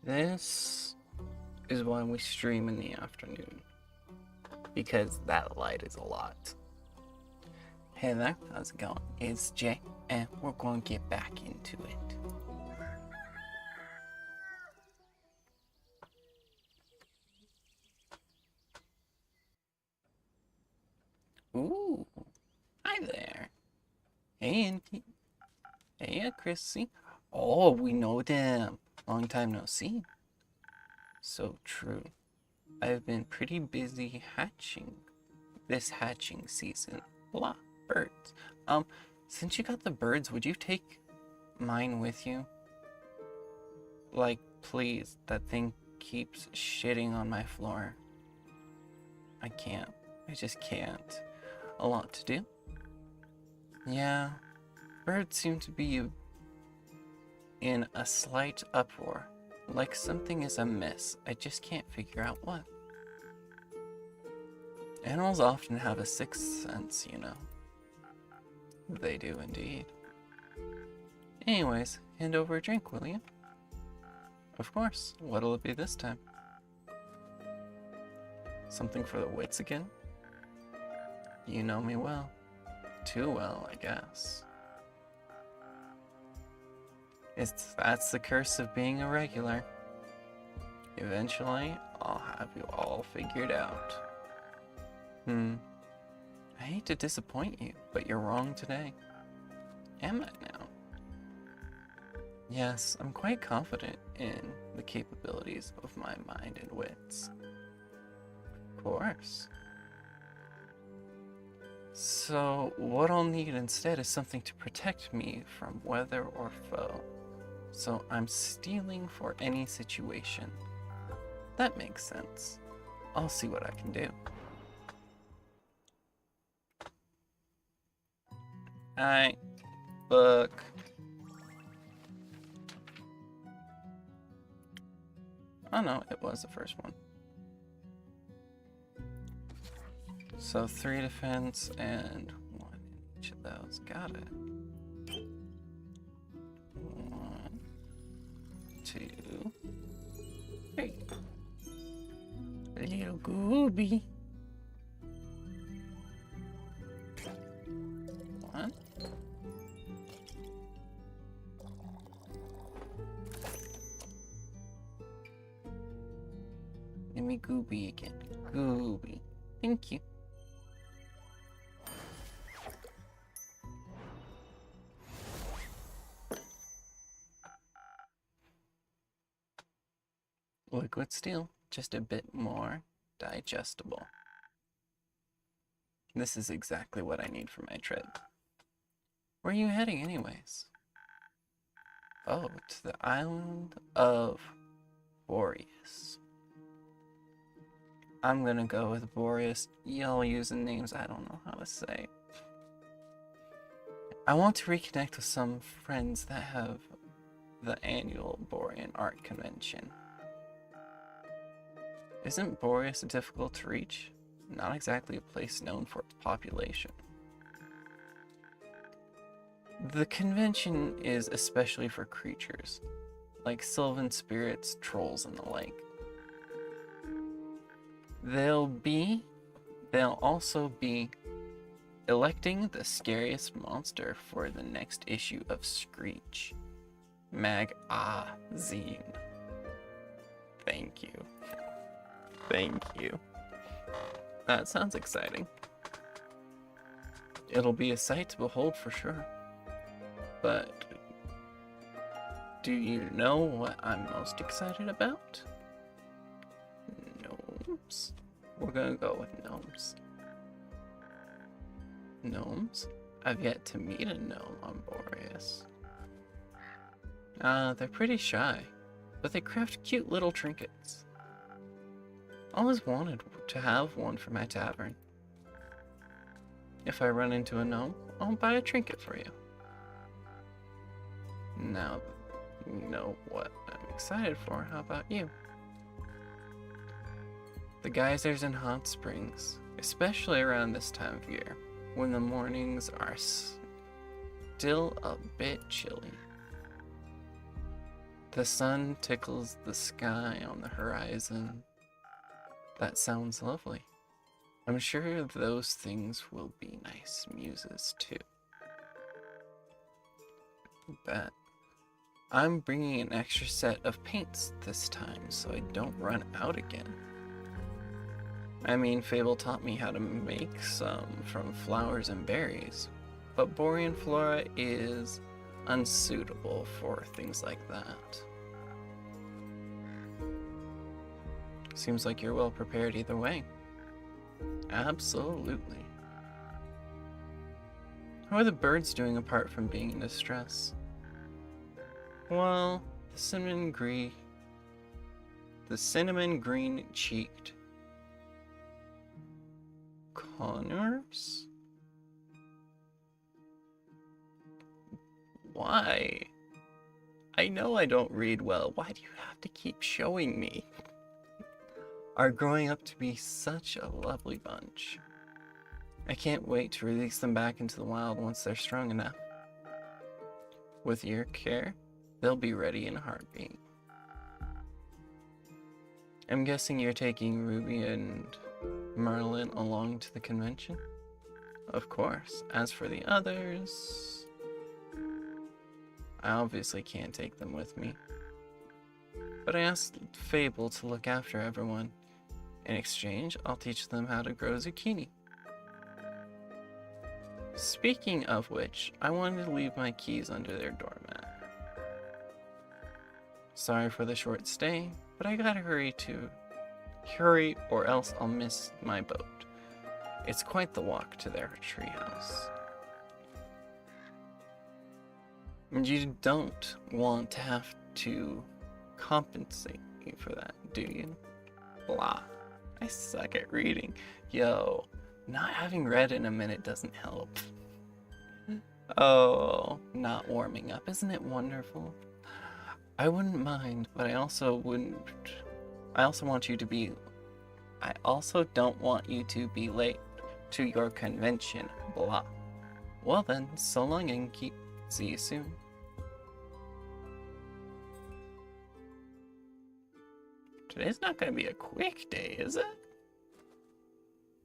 This is why we stream in the afternoon, because that light is a lot. Hey there, how's it going? It's Jay, and we're going to get back into it. Ooh, hi there. Hey, Auntie. Hey, Chrissy. Oh, we know them. Long time no see. So true. I've been pretty busy hatching this hatching season. Blah, birds. Since you got the birds, would you take mine with you? Like, please, that thing keeps shitting on my floor. I can't. I just can't. A lot to do. Yeah, birds seem to be in a slight uproar. Like something is amiss. I just can't figure out what. Animals often have a sixth sense, you know. They do indeed. Anyways, hand over a drink, will you? Of course. What'll it be this time? Something for the wits again? You know me well. Too well, I guess. That's the curse of being a regular. Eventually, I'll have you all figured out. I hate to disappoint you, but you're wrong today. Am I now? Yes, I'm quite confident in the capabilities of my mind and wits. Of course. So, what I'll need instead is something to protect me from weather or foe. So I'm stealing for any situation. That makes sense. I'll see what I can do. Alright, book. Oh no, it was the first one. So 3 defense and 1 in each of those. Got it. 1, 2, 3. Little gooby. 1. Give me gooby again. Gooby. Thank you. Liquid steel, just a bit more digestible. This is exactly what I need for my trip. Where are you heading anyways? Oh, to the island of Boreas. I'm gonna go with Boreas. Y'all using names I don't know how to say. I want to reconnect with some friends that have the annual Borean Art Convention. Isn't Boreas difficult to reach? Not exactly a place known for its population. The convention is especially for creatures, like sylvan spirits, trolls, and the like. They'll also be electing the scariest monster for the next issue of Screech. Mag-A-Zine. Thank you. Thank you. That sounds exciting. It'll be a sight to behold for sure. But do you know what I'm most excited about? Gnomes. We're gonna go with gnomes. Gnomes? I've yet to meet a gnome on Boreas. They're pretty shy, but they craft cute little trinkets. Always wanted to have one for my tavern. If I run into a gnome, I'll buy a trinket for you. Now, you know what I'm excited for. How about you? The geysers and hot springs, especially around this time of year, when the mornings are still a bit chilly. The sun tickles the sky on the horizon. That sounds lovely. I'm sure those things will be nice muses too. Bet. I'm bringing an extra set of paints this time so I don't run out again. I mean, Fable taught me how to make some from flowers and berries, but Borean flora is unsuitable for things like that. Seems like you're well prepared either way. Absolutely. How are the birds doing apart from being in distress? Well, the cinnamon green-cheeked Connors? Why? I know I don't read well. Why do you have to keep showing me? Are growing up to be such a lovely bunch. I can't wait to release them back into the wild once they're strong enough. With your care, they'll be ready in a heartbeat. I'm guessing you're taking Ruby and Merlin along to the convention? Of course. As for the others, I obviously can't take them with me. But I asked Fable to look after everyone. In exchange, I'll teach them how to grow zucchini. Speaking of which, I wanted to leave my keys under their doormat. Sorry for the short stay, but I gotta hurry or else I'll miss my boat. It's quite the walk to their treehouse. And you don't want to have to compensate me for that, do you? Blah. I suck at reading. Yo, not having read in a minute doesn't help. Oh, not warming up. Isn't it wonderful? I wouldn't mind, but I also don't want you to be late to your convention. Blah. Well then, so long and see you soon. Today's not going to be a quick day, is it?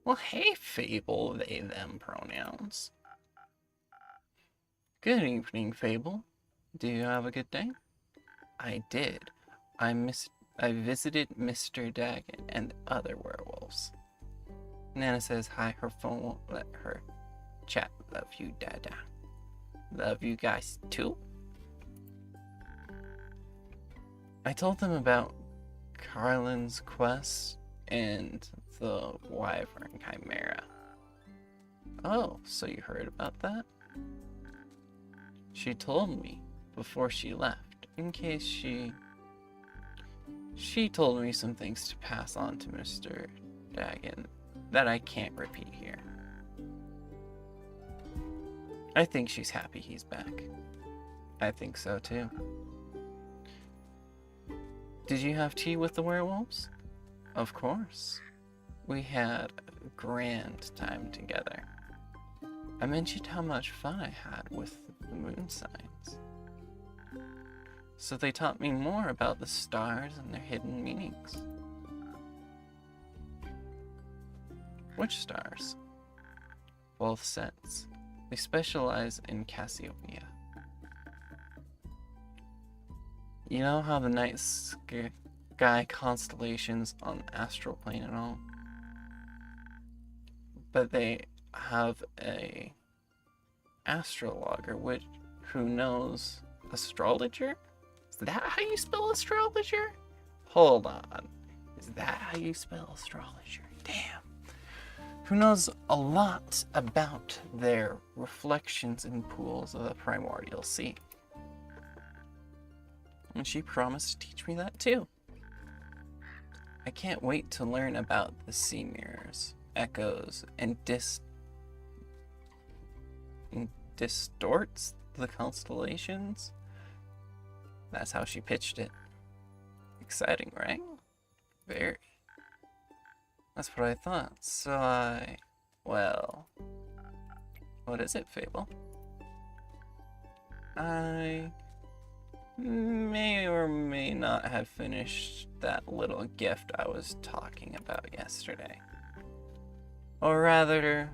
Well, hey, Fable, they, them pronouns. Good evening, Fable. Do you have a good day? I did. I visited Mr. Dagon and the other werewolves. Nana says hi, her phone won't let her chat. Love you, Dada. Love you guys, too. I told them about Carlin's quest and the Wyvern Chimera. Oh, so you heard about that? She told me before she left, in case she told me some things to pass on to Mr. Dagon that I can't repeat here. I think she's happy he's back. I think so too. Did you have tea with the werewolves? Of course. We had a grand time together. I mentioned how much fun I had with the moon signs. So they taught me more about the stars and their hidden meanings. Which stars? Both sets. They specialize in Cassiopeia. You know how the night sky constellations on the astral plane and all? But they have a astrologer who knows astrologer? Is that how you spell astrologer? Hold on. Is that how you spell astrologer? Damn. Who knows a lot about their reflections in pools of the primordial sea. And she promised to teach me that too. I can't wait to learn about the sea mirrors, echoes, and distorts the constellations. That's how she pitched it. Exciting, right? Very. That's what I thought. So well, what is it, Fable? I may or may not have finished that little gift I was talking about yesterday. Or rather,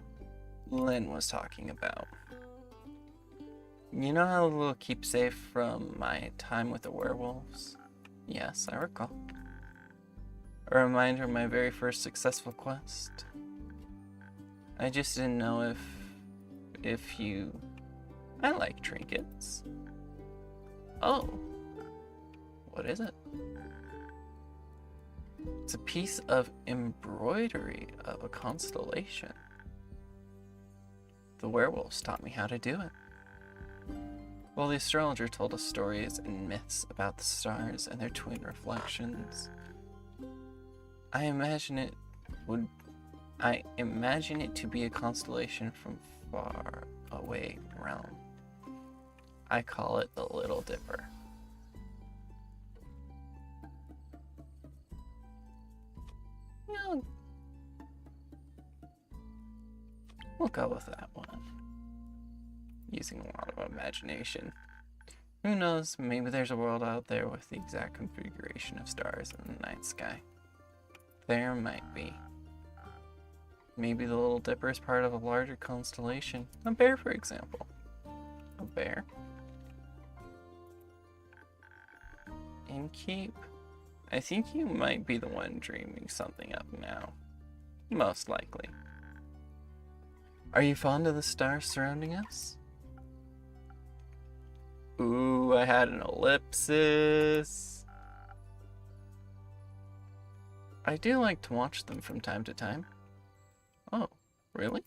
Lynn was talking about. You know how the little keepsake from my time with the werewolves? Yes, I recall. A reminder of my very first successful quest. I just didn't know if you... I like trinkets. Oh. What is it? It's a piece of embroidery of a constellation. The werewolves taught me how to do it. Well, the astrologer told us stories and myths about the stars and their twin reflections. I imagine it to be a constellation from far away realm. I call it the Little Dipper. We'll go with that one. Using a lot of imagination. Who knows, maybe there's a world out there with the exact configuration of stars in the night sky. There might be. Maybe the Little Dipper is part of a larger constellation. A bear, for example. A bear. And keep. I think you might be the one dreaming something up now. Most likely. Are you fond of the stars surrounding us? Ooh, I had an ellipsis. I do like to watch them from time to time. Oh, really?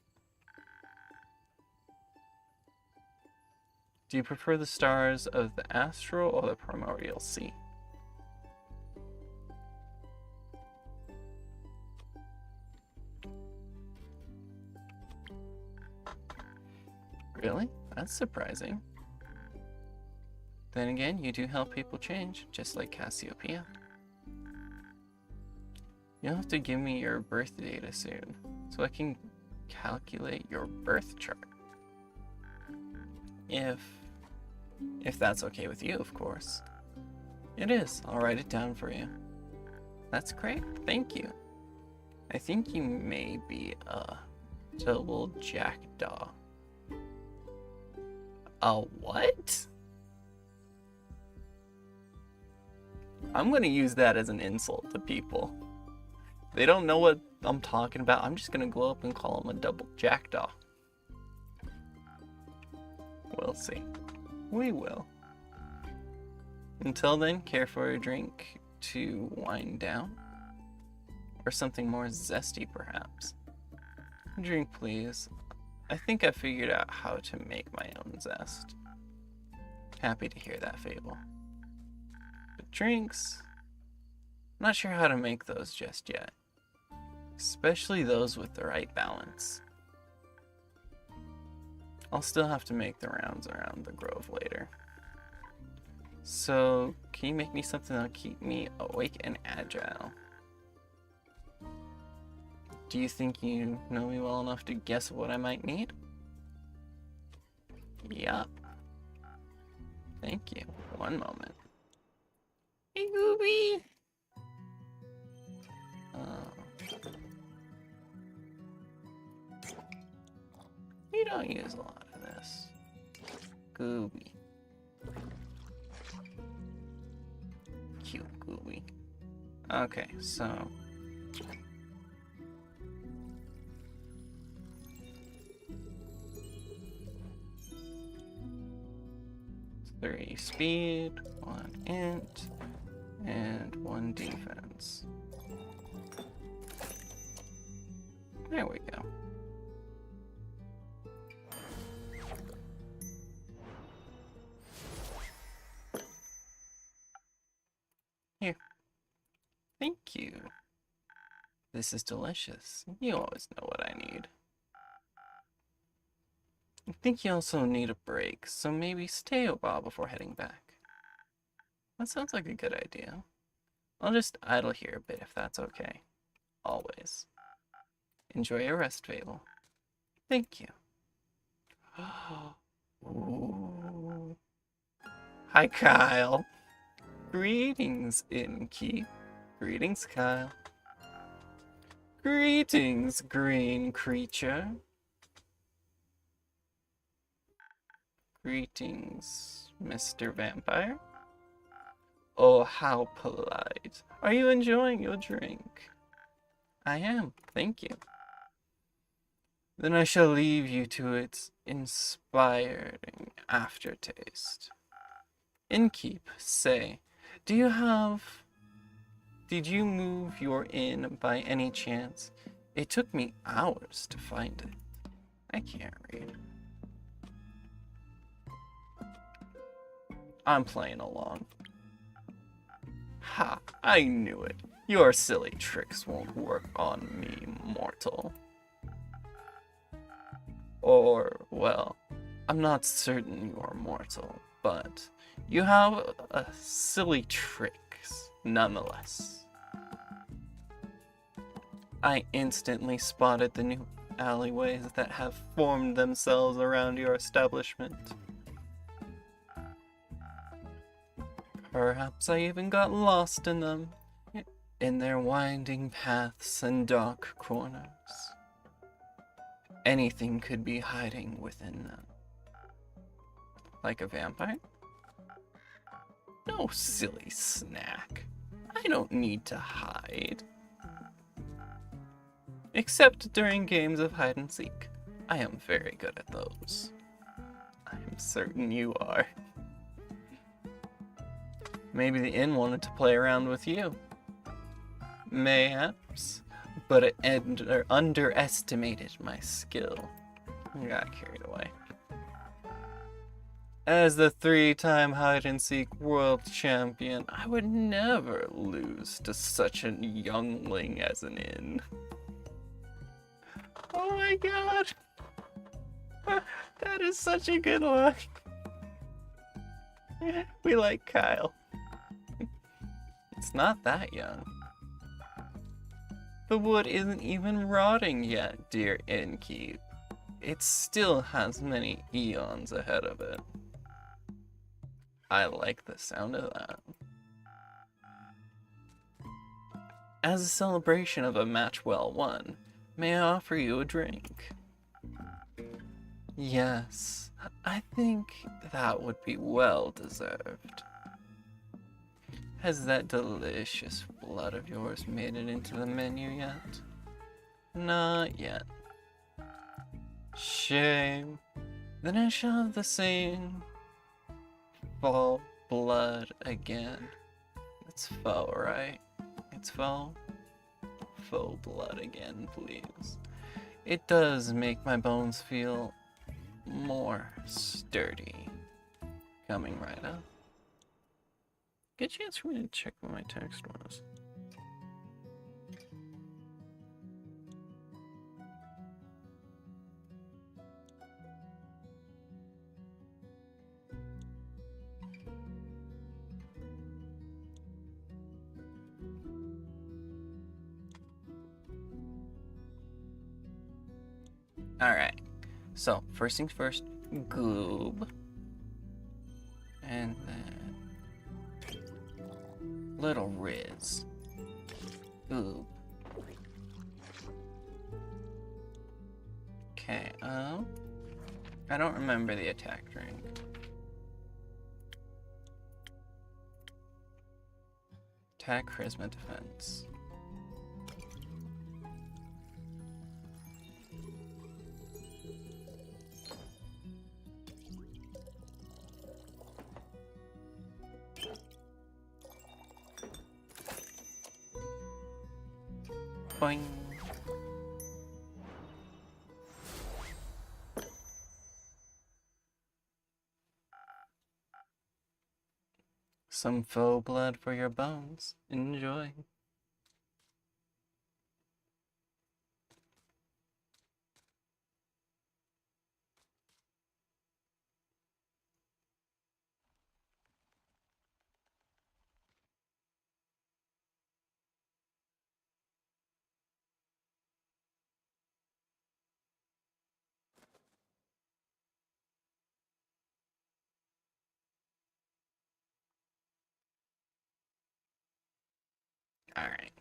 Do you prefer the stars of the astral or the primordial sea? Really? That's surprising. Then again, you do help people change, just like Cassiopeia. You'll have to give me your birth data soon, so I can calculate your birth chart. If that's okay with you, of course. It is. I'll write it down for you. That's great. Thank you. I think you may be a double jackdaw. A what? I'm gonna use that as an insult to people. They don't know what I'm talking about. I'm just gonna go up and call them a double jackdaw. We'll see. We will. Until then, care for a drink to wind down? Or something more zesty, perhaps? Drink, please. I think I figured out how to make my own zest. Happy to hear that, Fable. But drinks? Not sure how to make those just yet. Especially those with the right balance. I'll still have to make the rounds around the grove later. So, can you make me something that'll keep me awake and agile? Do you think you know me well enough to guess what I might need? Yup. Thank you. One moment. Hey, Gooby! We don't use a lot of this. Gooby. Cute Gooby. Okay, so... 3 speed, 1 int, and 1 defense. There we go. Here. Thank you. This is delicious. You always know what I need. I think you also need a break, so maybe stay a while before heading back. That sounds like a good idea. I'll just idle here a bit if that's okay. Always. Enjoy your rest, Fable. Thank you. Ooh. Hi, Kyle. Greetings, Innkeep. Greetings, Kyle. Greetings, green creature. Greetings, Mr. Vampire. Oh, how polite. Are you enjoying your drink? I am, thank you. Then I shall leave you to its inspiring aftertaste. Innkeep, say, do you have... Did you move your inn by any chance? It took me hours to find it. I can't read. I'm playing along. Ha, I knew it. Your silly tricks won't work on me, mortal. Or, well, I'm not certain you're mortal, but you have a silly tricks nonetheless. I instantly spotted the new alleyways that have formed themselves around your establishment. Perhaps I even got lost in them, in their winding paths and dark corners. Anything could be hiding within them. Like a vampire? No, silly snack. I don't need to hide. Except during games of hide and seek. I am very good at those. I am certain you are. Maybe the inn wanted to play around with you. Mayhaps, but it underestimated my skill. I got carried away. As the 3-time hide-and-seek world champion, I would never lose to such a youngling as an inn. Oh my god! That is such a good line. We like Kyle. It's not that young. The wood isn't even rotting yet, dear innkeep. It still has many eons ahead of it. I like the sound of that. As a celebration of a match well won, may I offer you a drink? Yes, I think that would be well deserved. Has that delicious blood of yours made it into the menu yet? Not yet. Shame. Then I shall have the same fall blood again. It's faux, right? It's faux? Faux blood again, please. It does make my bones feel more sturdy. Coming right up. Good chance for me to check what my text was. Alright, so first things first, goob. And then little Riz. Goob. Okay, I don't remember the attack drink. Attack, charisma, defense. Boing. Some faux blood for your bones. Enjoy. Alright.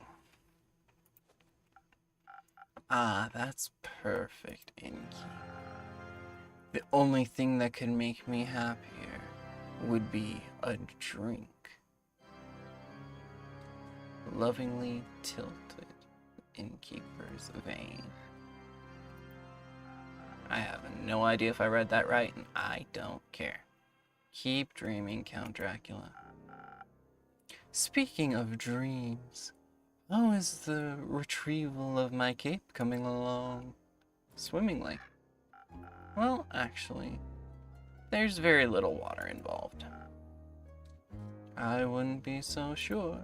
Ah, that's perfect, Inky. The only thing that could make me happier would be a drink. Lovingly tilted innkeeper's vein. I have no idea if I read that right, and I don't care. Keep dreaming, Count Dracula. Speaking of dreams, how is the retrieval of my cape coming along swimmingly? Well, actually, there's very little water involved. I wouldn't be so sure.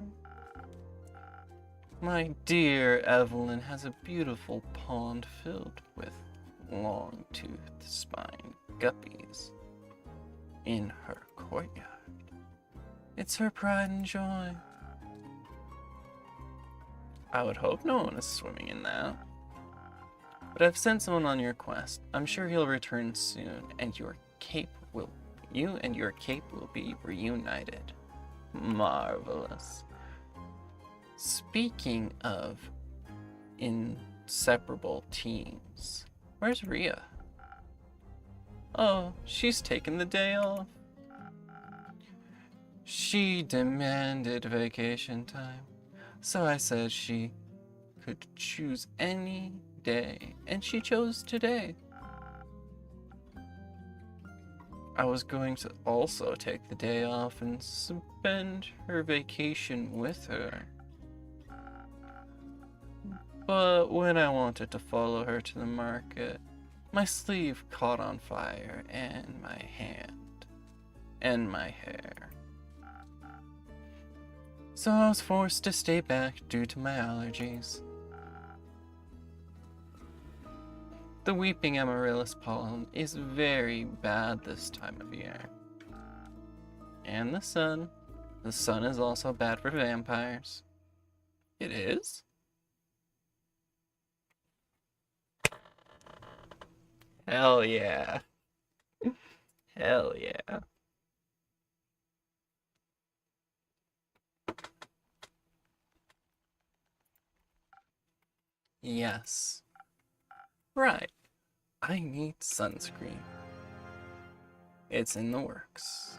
My dear Evelyn has a beautiful pond filled with long-toothed spine guppies in her courtyard. It's her pride and joy. I would hope no one is swimming in that. But I've sent someone on your quest. I'm sure he'll return soon, and you and your cape will be reunited. Marvelous. Speaking of inseparable teams, where's Rhea? Oh, she's taken the day off. She demanded vacation time, so I said she could choose any day, and she chose today. I was going to also take the day off and spend her vacation with her. But when I wanted to follow her to the market, my sleeve caught on fire, and my hand, and my hair. So I was forced to stay back due to my allergies. The weeping amaryllis pollen is very bad this time of year. And the sun. The sun is also bad for vampires. It is? Hell yeah. Hell yeah. Yes. Right. I need sunscreen. It's in the works.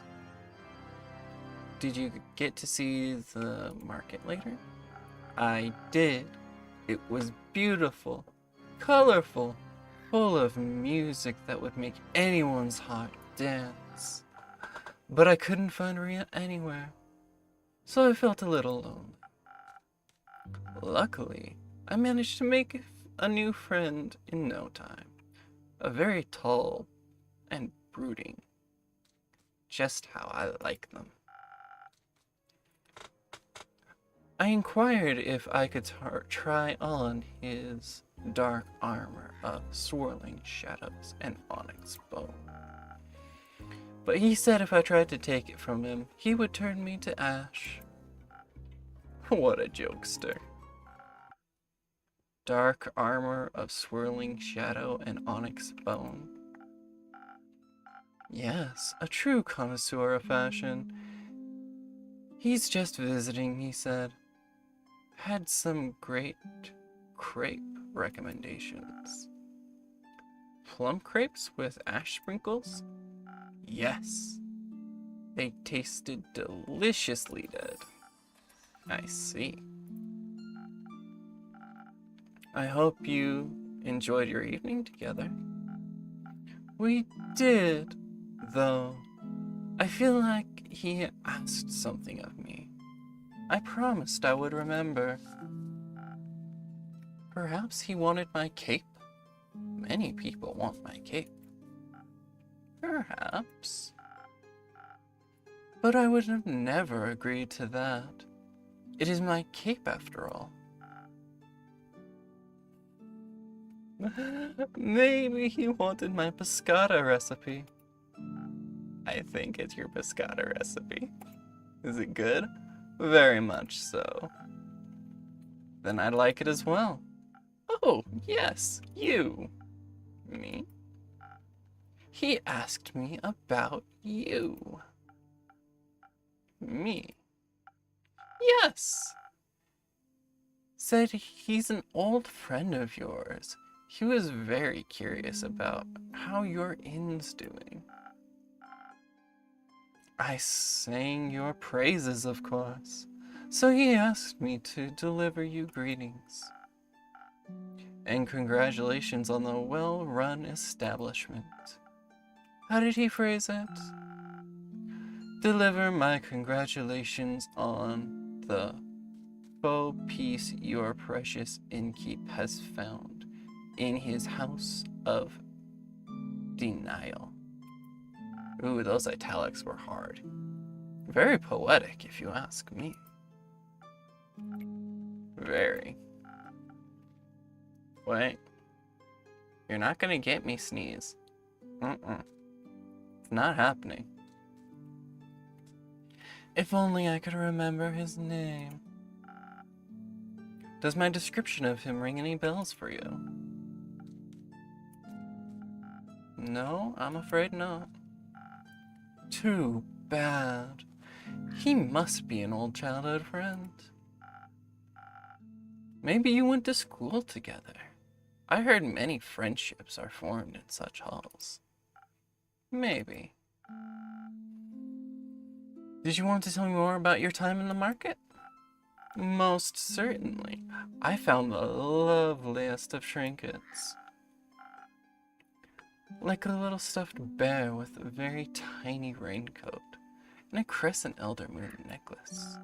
Did you get to see the market later? I did. It was beautiful, colorful, full of music that would make anyone's heart dance. But I couldn't find Rhea anywhere, so I felt a little lonely. Luckily, I managed to make a new friend in no time. A very tall and brooding. Just how I like them. I inquired if I could try on his dark armor of swirling shadows and onyx bone. But he said if I tried to take it from him, he would turn me to ash. What a jokester. Dark armor of swirling shadow and onyx bone. Yes, a true connoisseur of fashion. He's just visiting, he said. Had some great crepe recommendations. Plum crepes with ash sprinkles? Yes. They tasted deliciously dead. I see. I hope you enjoyed your evening together. We did, though. I feel like he asked something of me. I promised I would remember. Perhaps he wanted my cape? Many people want my cape. Perhaps. But I would have never agreed to that. It is my cape after all. Maybe he wanted my pescata recipe. I think it's your pescata recipe. Is it good? Very much so. Then I'd like it as well. Oh, yes, you. Me? He asked me about you. Me? Yes. said he's an old friend of yours. He was very curious about how your inn's doing. I sang your praises, of course, so he asked me to deliver you greetings. And congratulations on the well-run establishment. How did he phrase it? Deliver my congratulations on the faux peace your precious innkeep has found in his house of denial. Ooh, those italics were hard. Very poetic, if you ask me. Very. Wait. You're not gonna get me, Sneeze. It's not happening. If only I could remember his name. Does my description of him ring any bells for you? No, I'm afraid not. Too bad. He must be an old childhood friend. Maybe you went to school together. I heard many friendships are formed in such halls. Maybe. Did you want to tell me more about your time in the market? Most certainly. I found the loveliest of trinkets. Like a little stuffed bear with a very tiny raincoat and a crescent elder moon necklace.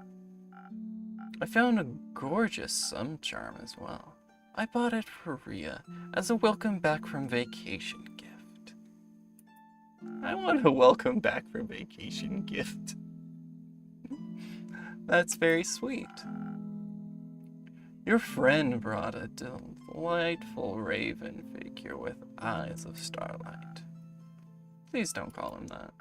I found a gorgeous sun charm as well. I bought it for Rhea as a welcome back from vacation gift. I want a welcome back from vacation gift. That's very sweet. Your friend brought a delightful raven figure with eyes of starlight. Please don't call him that.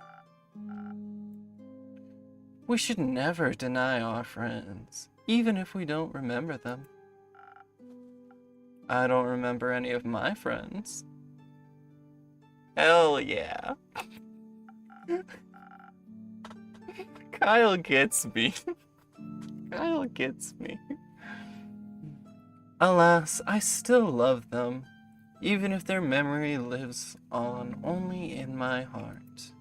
We should never deny our friends, even if we don't remember them. I don't remember any of my friends. Hell yeah. Kyle gets me. Kyle gets me. Alas, I still love them, even if their memory lives on only in my heart.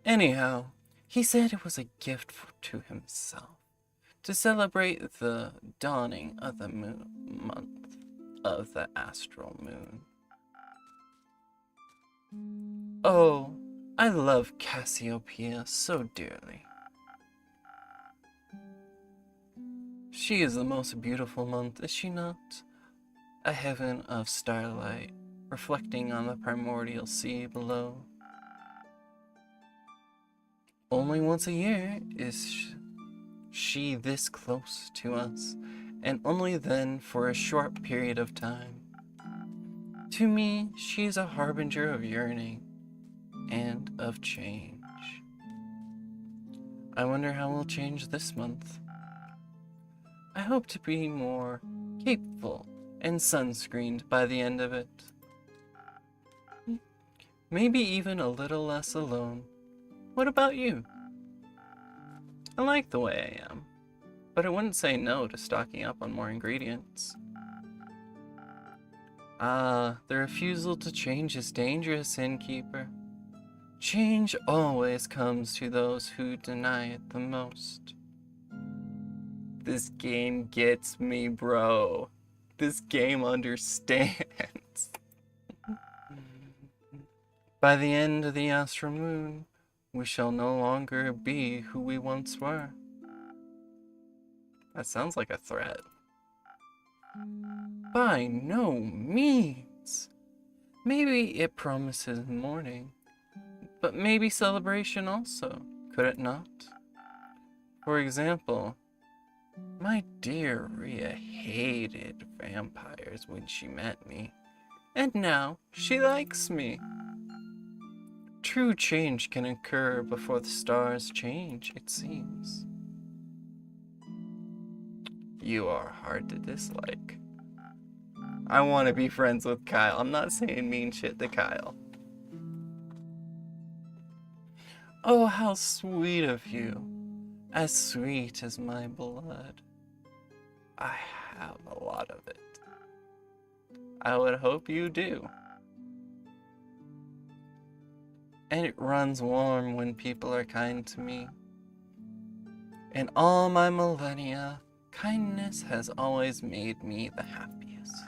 Anyhow, he said it was a gift to himself, to celebrate the dawning of the month of the astral moon. Oh, I love Cassiopeia so dearly. She is the most beautiful month, is she not? A heaven of starlight, reflecting on the primordial sea below. Only once a year is she this close to us, and only then for a short period of time. To me, she is a harbinger of yearning and of change. I wonder how we'll change this month. I hope to be more capeful and sunscreened by the end of it. Maybe even a little less alone. What about you? I like the way I am, but I wouldn't say no to stocking up on more ingredients. Ah, the refusal to change is dangerous, innkeeper. Change always comes to those who deny it the most. This game gets me, bro. This game understands. By the end of the astral moon, we shall no longer be who we once were. That sounds like a threat. By no means. Maybe it promises mourning, but maybe celebration also, could it not? For example, my dear Rhea hated vampires when she met me, and now she likes me. True change can occur before the stars change, it seems. You are hard to dislike. I want to be friends with Kyle. I'm not saying mean shit to Kyle. Oh, how sweet of you. as sweet as my blood. I have a lot of it. I would hope you do. And it runs warm when people are kind to me. In all my millennia, kindness has always made me the happiest.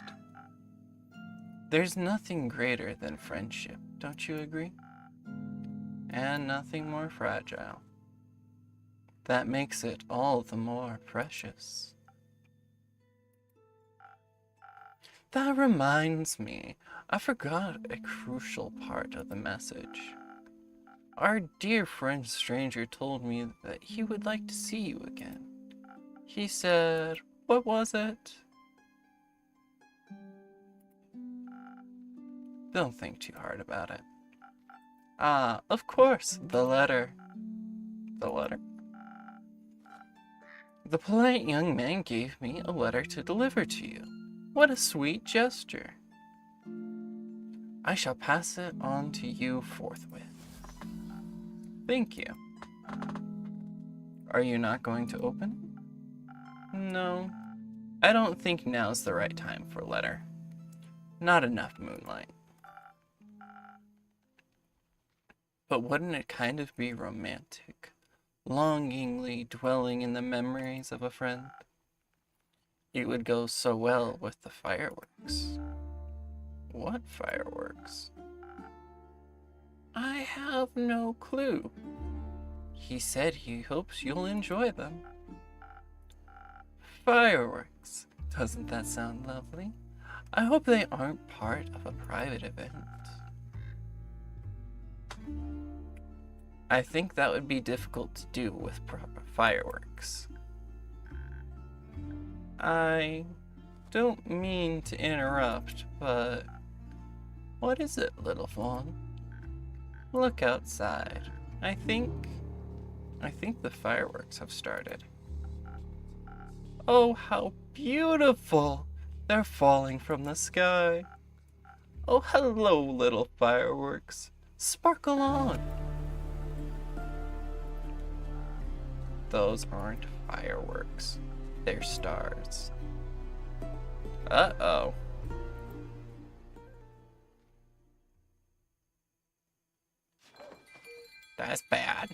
There's nothing greater than friendship, don't you agree? And nothing more fragile. That makes it all the more precious. That reminds me, I forgot a crucial part of the message. Our dear friend stranger told me that he would like to see you again. He said, what was it? Don't think too hard about it. Ah, of course, the letter. The letter? The polite young man gave me a letter to deliver to you. What a sweet gesture. I shall pass it on to you forthwith. Thank you. Are you not going to open? No, I don't think now's the right time for a letter. Not enough moonlight. But wouldn't it kind of be romantic, longingly dwelling in the memories of a friend? It would go so well with the fireworks. What fireworks? I have no clue. He said he hopes you'll enjoy them. Fireworks. Doesn't that sound lovely? I hope they aren't part of a private event. I think that would be difficult to do with fireworks. I don't mean to interrupt, but what is it, little fawn? Look outside. I think the fireworks have started. Oh, how beautiful! They're falling from the sky. Oh, hello, little fireworks. Sparkle on. Those aren't fireworks. They're stars. Uh-oh. That's bad.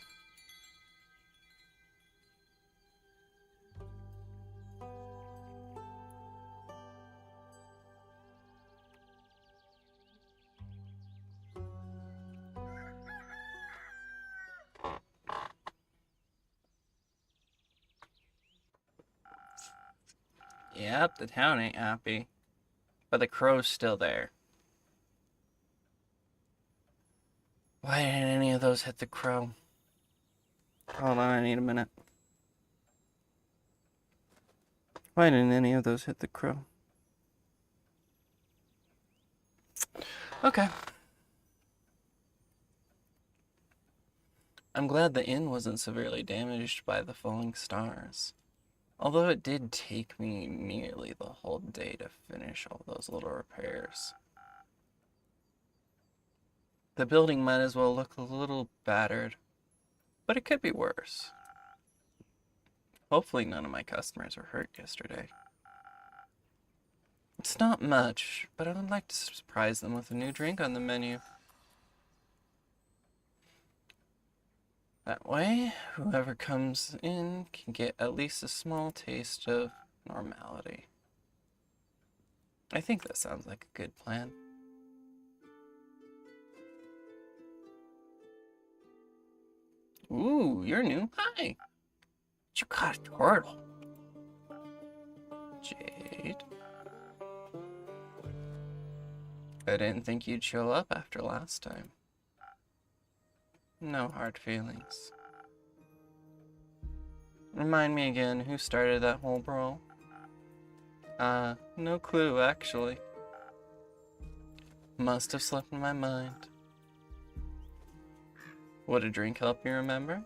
Yep, the town ain't happy. But the crow's still there. Why didn't any of those hit the crow? Hold on, I need a minute. Why didn't any of those hit the crow? Okay. I'm glad the inn wasn't severely damaged by the falling stars. Although it did take me nearly the whole day to finish all those little repairs. The building might as well look a little battered, but it could be worse. Hopefully none of my customers were hurt yesterday. It's not much, but I would like to surprise them with a new drink on the menu. That way, whoever comes in can get at least a small taste of normality. I think that sounds like a good plan. Ooh, you're new. Hi. You got a turtle. Jade. I didn't think you'd show up after last time. No hard feelings. Remind me again, who started that whole brawl? No clue, actually. Must have slipped in my mind. Would a drink help you remember?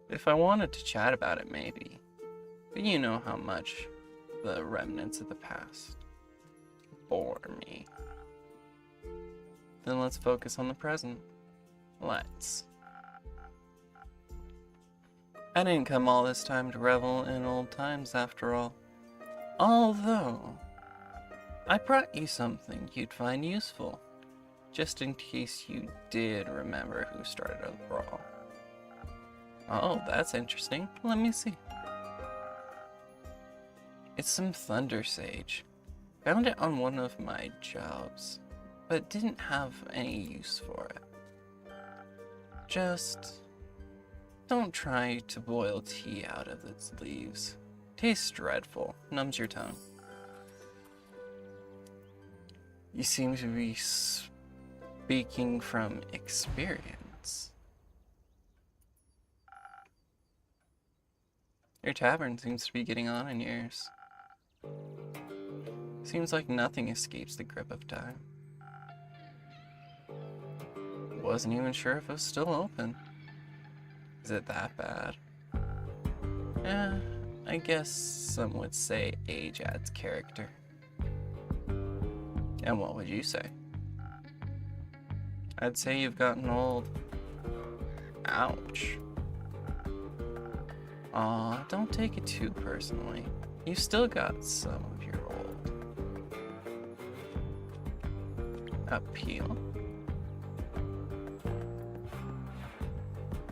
If I wanted to chat about it, maybe. But you know how much the remnants of the past bore me. Then let's focus on the present. Let's. I didn't come all this time to revel in old times after all. Although, I brought you something you'd find useful, just in case you did remember who started the brawl. Oh, that's interesting. Let me see. It's some thunder sage. Found it on one of my jobs, but didn't have any use for it. Just don't try to boil tea out of its leaves. Tastes dreadful, numbs your tongue. You seem to be speaking from experience. Your tavern seems to be getting on in years. Seems like nothing escapes the grip of time. Wasn't even sure if it was still open. Is it that bad? I guess some would say age adds character. And what would you say? I'd say you've gotten old. Ouch. Aw, don't take it too personally. You've still got some of your old appeal.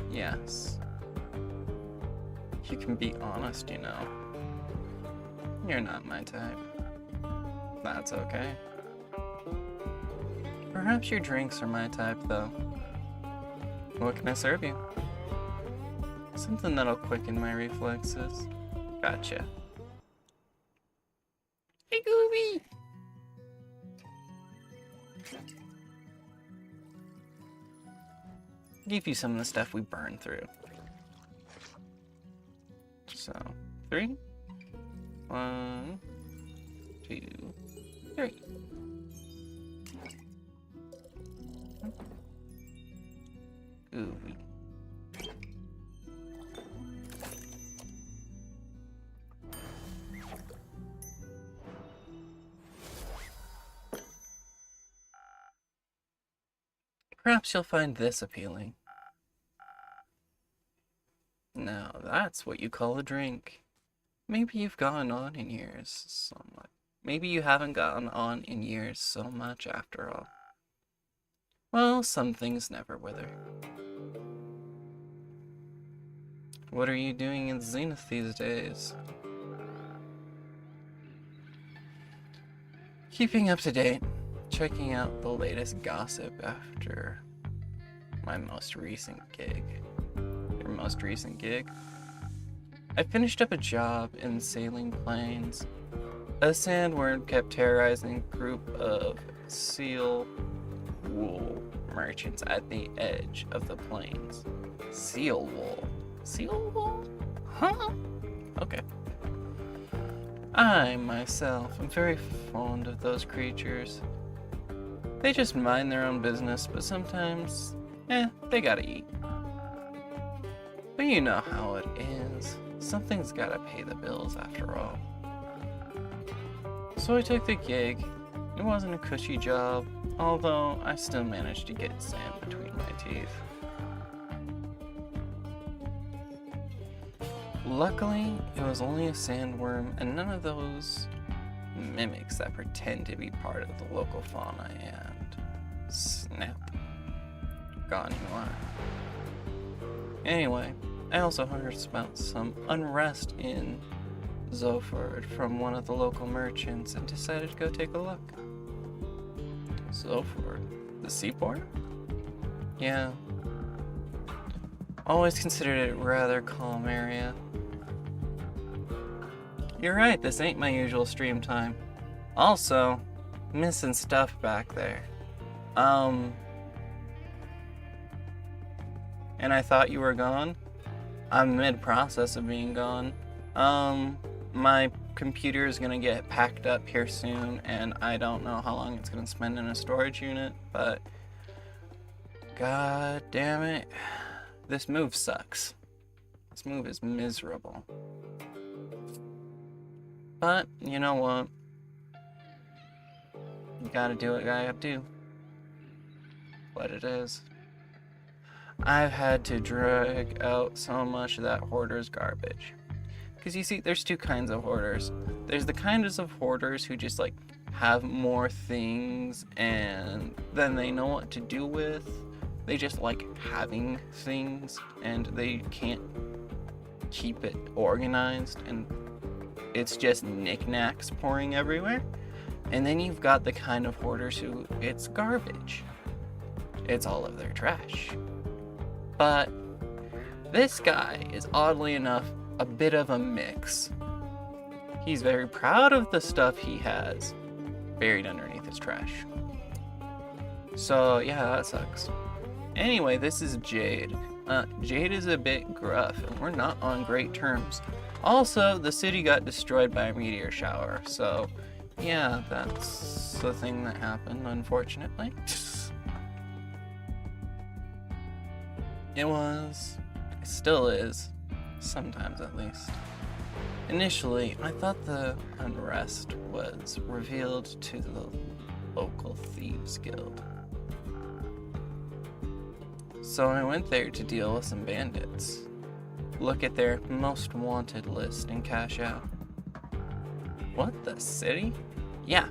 Yes. You can be honest, you know. You're not my type. That's okay. Perhaps your drinks are my type, though. What can I serve you? Something that'll quicken my reflexes. Gotcha. Hey, Gooby! Give you some of the stuff we burned through. So, 3. 1, 2, 3. Gooby. Perhaps you'll find this appealing. Now, that's what you call a drink. Maybe you've gone on in years somewhat. Maybe you haven't gotten on in years so much after all. Well, some things never wither. What are you doing in Zenith these days? Keeping up to date. Checking out the latest gossip after my most recent gig. Your most recent gig? I finished up a job in Sailing Plains. A sandworm kept terrorizing a group of seal wool merchants at the edge of the plains. Seal wool? Seal wool? Huh? Okay. I, myself, am very fond of those creatures. They just mind their own business, but sometimes, they gotta eat. But you know how it is. Something's gotta pay the bills after all. So I took the gig. It wasn't a cushy job, although I still managed to get sand between my teeth. Luckily, it was only a sandworm and none of those mimics that pretend to be part of the local fauna, and snap, gone you are. Anyway, I also heard about some unrest in Zoford from one of the local merchants and decided to go take a look. Zoford? The seaport? Yeah. Always considered it a rather calm area. You're right, this ain't my usual stream time. Also, missing stuff back there. And I thought you were gone? I'm mid-process of being gone. My computer is gonna get packed up here soon, and I don't know how long it's gonna spend in a storage unit, but god damn it, this move sucks. This move is miserable. But, you know what? You gotta do what you gotta do. What it is. I've had to drag out so much of that hoarder's garbage. Because you see, there's two kinds of hoarders. There's the kinds of hoarders who just like have more things and then they know what to do with. They just like having things and they can't keep it organized and it's just knickknacks pouring everywhere. And then you've got the kind of hoarders who it's garbage. It's all of their trash. But this guy is oddly enough a bit of a mix. He's very proud of the stuff he has buried underneath his trash. So yeah, that sucks. Anyway, this is Jade. Jade is a bit gruff and we're not on great terms. Also, the city got destroyed by a meteor shower, so yeah, that's the thing that happened, unfortunately. It still is, sometimes at least. Initially, I thought the unrest was revealed to the local thieves guild. So I went there to deal with some bandits, look at their most wanted list and cash out. What, the city? Yeah.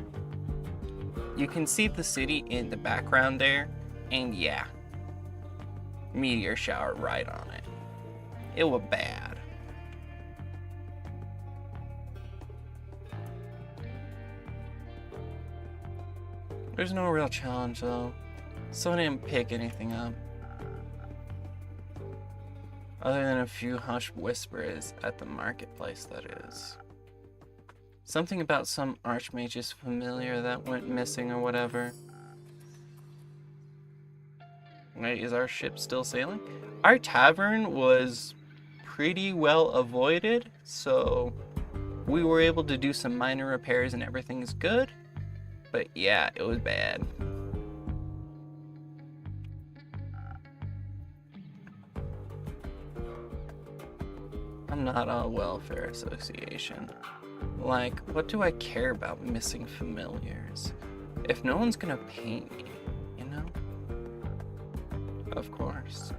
You can see the city in the background there, and yeah. Meteor shower right on it. It was bad. There's no real challenge though, so I didn't pick anything up. Other than a few hushed whispers at the marketplace, that is. Something about some archmage's familiar that went missing or whatever. Wait, is our ship still sailing? Our tavern was pretty well avoided, so we were able to do some minor repairs and everything's good. But yeah, it was bad. I'm not a welfare association. Like, what do I care about missing familiars? If no one's gonna pay me, you know? Of course.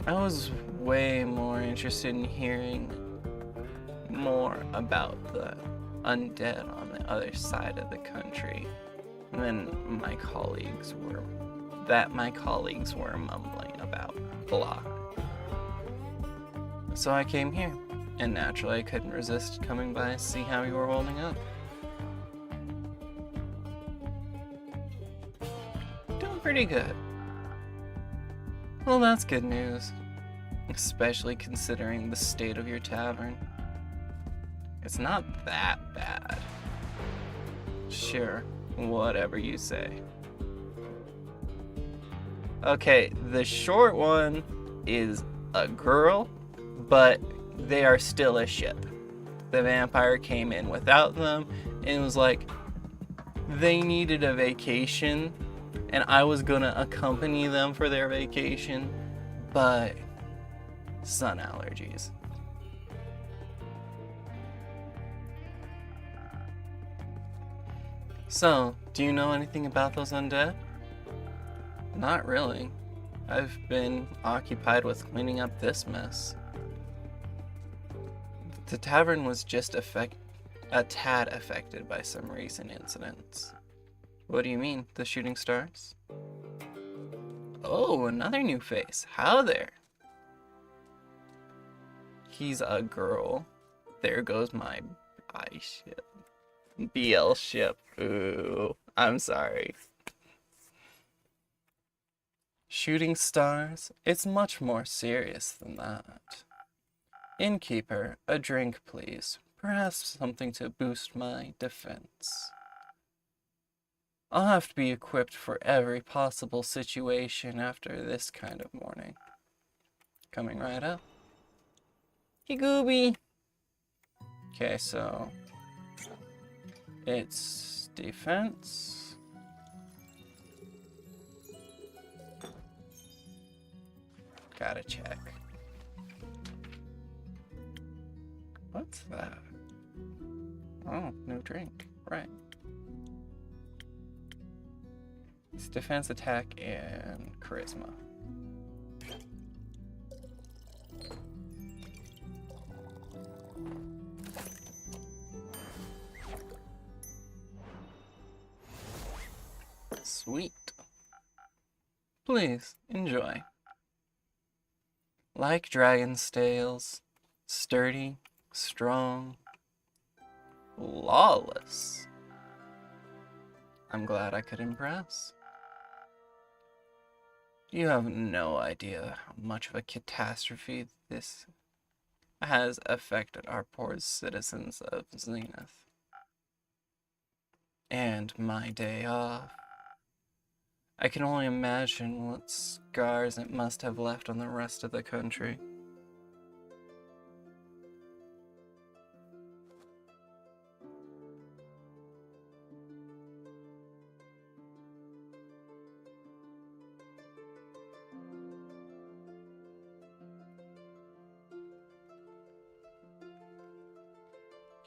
I was way more interested in hearing more about the undead on the other side of the country than my colleagues were mumbling about. Blah. So I came here, and naturally I couldn't resist coming by to see how you were holding up. Doing pretty good. Well, that's good news, especially considering the state of your tavern. It's not that bad. Sure, whatever you say. Okay, the short one is a girl, but they are still a ship. The vampire came in without them and was like, they needed a vacation and I was gonna accompany them for their vacation, but sun allergies. So, do you know anything about those undead? Not really. I've been occupied with cleaning up this mess. The tavern was just a tad affected by some recent incidents. What do you mean, the shooting stars? Oh, another new face. How there? He's a girl. There goes my I ship. BL ship. Ooh, I'm sorry. Shooting stars? It's much more serious than that. Innkeeper, a drink please. Perhaps something to boost my defense. I'll have to be equipped for every possible situation after this kind of morning. Coming right up. Hey, Gooby! Okay, so it's defense. Gotta check. What's that? Oh, new drink. Right. It's defense, attack, and charisma. Sweet. Please, enjoy. Like dragon's tails, sturdy, strong, flawless. I'm glad I could impress. You have no idea how much of a catastrophe this has affected our poor citizens of Zenith. And my day off. I can only imagine what scars it must have left on the rest of the country.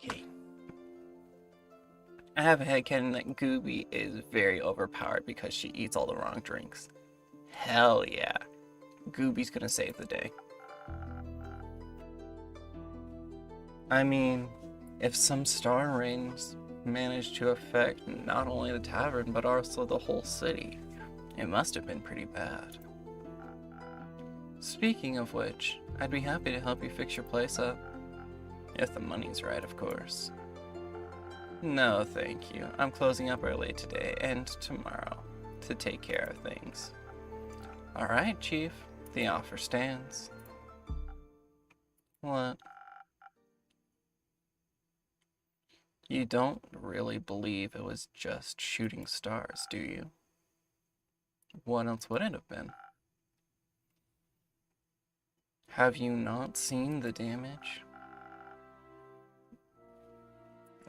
Okay. I have a headcanon that Gooby is very overpowered because she eats all the wrong drinks. Hell yeah. Gooby's gonna save the day. I mean, if some star rains managed to affect not only the tavern but also the whole city, it must have been pretty bad. Speaking of which, I'd be happy to help you fix your place up. If the money's right, of course. No, thank you. I'm closing up early today and tomorrow to take care of things. Alright, Chief. The offer stands. What? You don't really believe it was just shooting stars, do you? What else would it have been? Have you not seen the damage?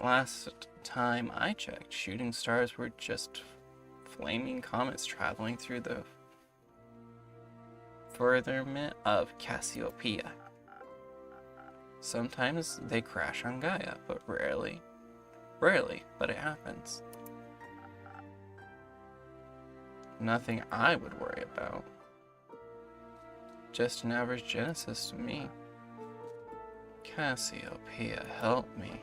Last time I checked, shooting stars were just flaming comets traveling through the firmament of Cassiopeia. Sometimes they crash on Gaia, but rarely, but it happens. Nothing I would worry about. Just an average Genesis to me. Cassiopeia, help me.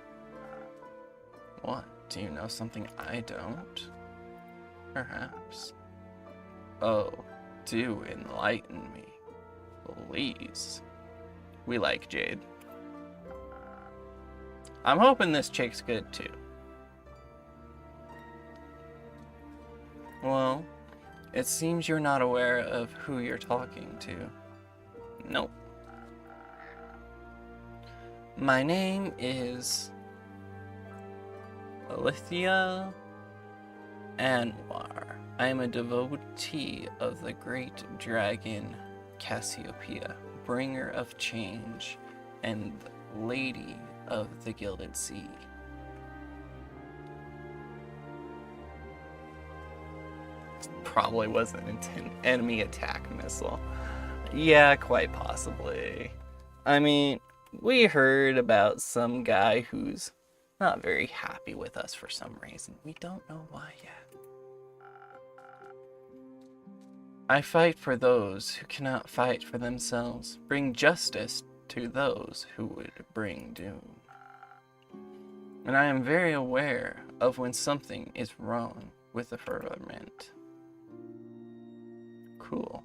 What? Do you know something I don't? Perhaps. Oh, do enlighten me. Please. We like Jade. I'm hoping this chick's good too. Well, it seems you're not aware of who you're talking to. Nope. My name is Alithia Anwar. I am a devotee of the great dragon Cassiopeia, bringer of change, and lady of the Gilded Sea. Probably was an enemy attack missile. Yeah, quite possibly. I mean, we heard about some guy who's not very happy with us for some reason. We don't know why yet. I fight for those who cannot fight for themselves, bring justice to those who would bring doom. And I am very aware of when something is wrong with the firmament. Cool.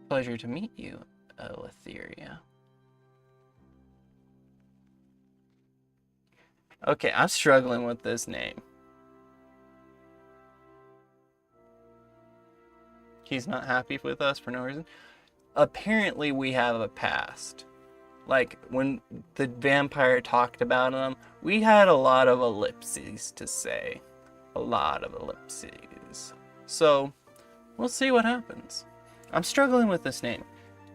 Pleasure to meet you, Eleutheria. Okay, I'm struggling with this name. He's not happy with us for no reason. Apparently we have a past. Like, when the vampire talked about him, we had a lot of ellipses to say. A lot of ellipses. So, we'll see what happens. I'm struggling with this name.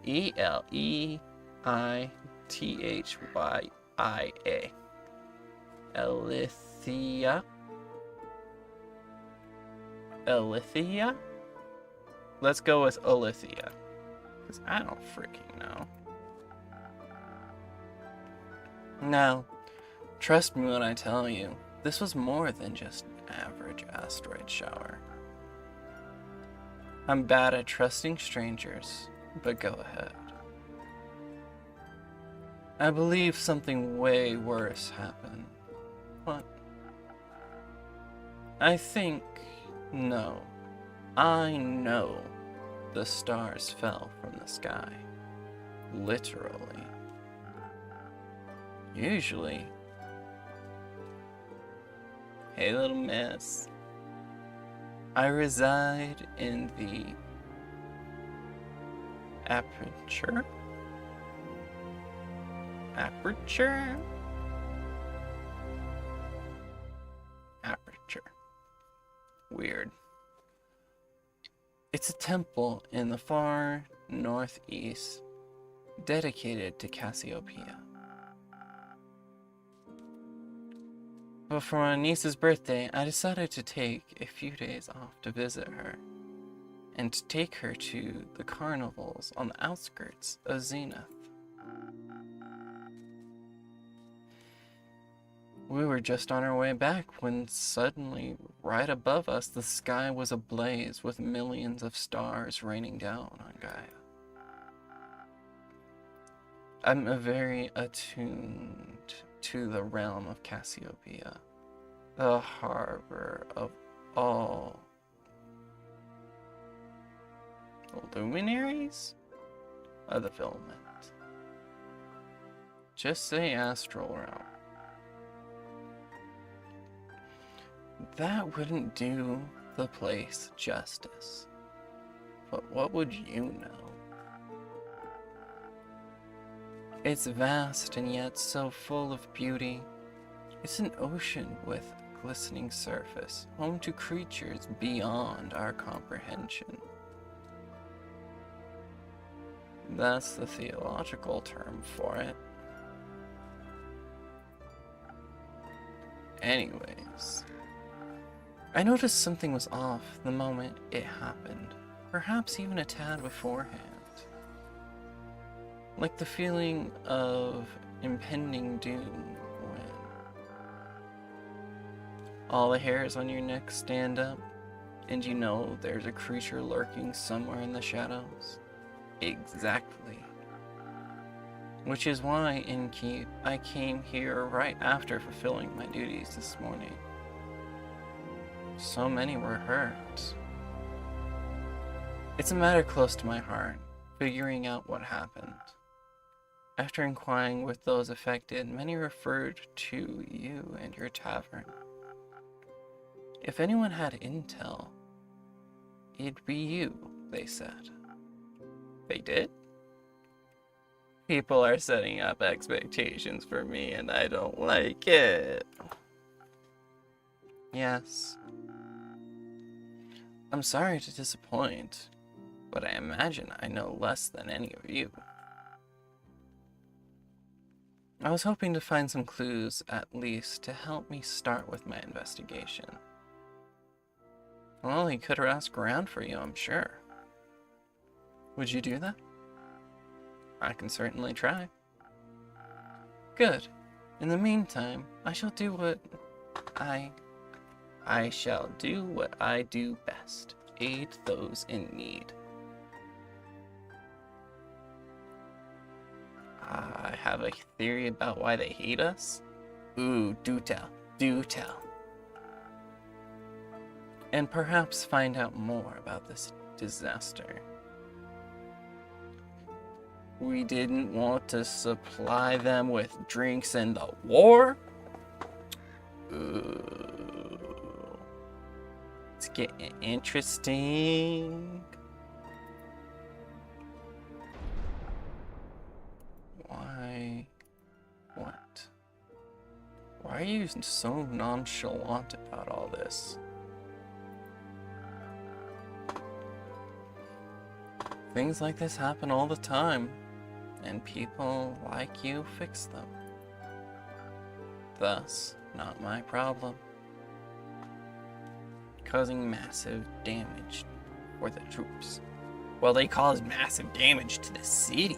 Eleithya. Elithia? Elithia? Let's go with Alithia. Because I don't freaking know. No. Trust me when I tell you, this was more than just average asteroid shower. I'm bad at trusting strangers, but go ahead. I believe something way worse happened. What? No. I know the stars fell from the sky. Literally. Usually. Hey, little miss. I reside in the aperture? Aperture? Aperture. Weird. It's a temple in the far northeast dedicated to Cassiopeia. But for my niece's birthday, I decided to take a few days off to visit her and to take her to the carnivals on the outskirts of Zenith. We were just on our way back when suddenly, right above us, the sky was ablaze with millions of stars raining down on Gaia. I'm very attuned to the realm of Cassiopeia, the harbor of all luminaries of the filament. Just say astral realm. That wouldn't do the place justice. But what would you know? It's vast and yet so full of beauty. It's an ocean with glistening surface, home to creatures beyond our comprehension. That's the theological term for it. Anyways, I noticed something was off the moment it happened, perhaps even a tad beforehand. Like the feeling of impending doom when all the hairs on your neck stand up and you know there's a creature lurking somewhere in the shadows. Exactly. Which is why, Innkeep, I came here right after fulfilling my duties this morning. So many were hurt. It's a matter close to my heart, figuring out what happened. After inquiring with those affected, many referred to you and your tavern. If anyone had intel, it'd be you, they said. They did? People are setting up expectations for me and I don't like it. Yes. I'm sorry to disappoint, but I imagine I know less than any of you. I was hoping to find some clues, at least, to help me start with my investigation. Well, he could have asked around for you, I'm sure. Would you do that? I can certainly try. Good. In the meantime, I shall do what I do best. Aid those in need. I have a theory about why they hate us. Ooh, do tell. Do tell. And perhaps find out more about this disaster. We didn't want to supply them with drinks in the war? Ooh. It's getting interesting. Why? What? Why are you so nonchalant about all this? Things like this happen all the time, and people like you fix them. Thus, not my problem. Causing massive damage for the troops. Well, they caused massive damage to the city.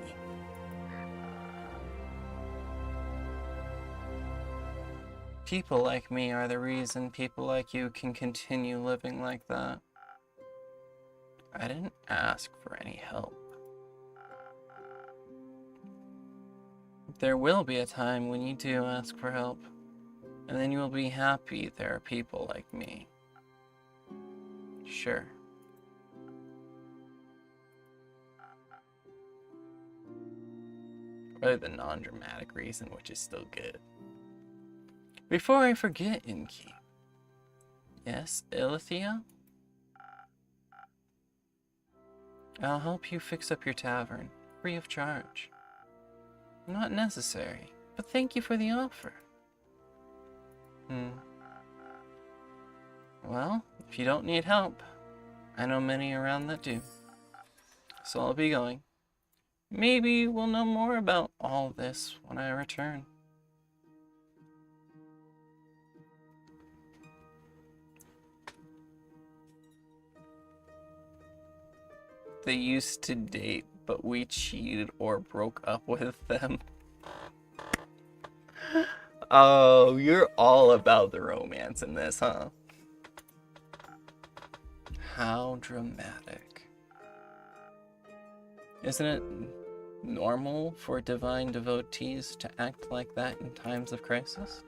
People like me are the reason people like you can continue living like that. I didn't ask for any help. There will be a time when you do ask for help, and then you will be happy there are people like me. Sure. Or the non-dramatic reason, which is still good. Before I forget, Inky. Yes, Ilithia? I'll help you fix up your tavern, free of charge. Not necessary, but thank you for the offer. Well, if you don't need help, I know many around that do. So I'll be going. Maybe we'll know more about all this when I return. They used to date, but we cheated or broke up with them. Oh, you're all about the romance in this, huh? How dramatic. Isn't it normal for divine devotees to act like that in times of crisis?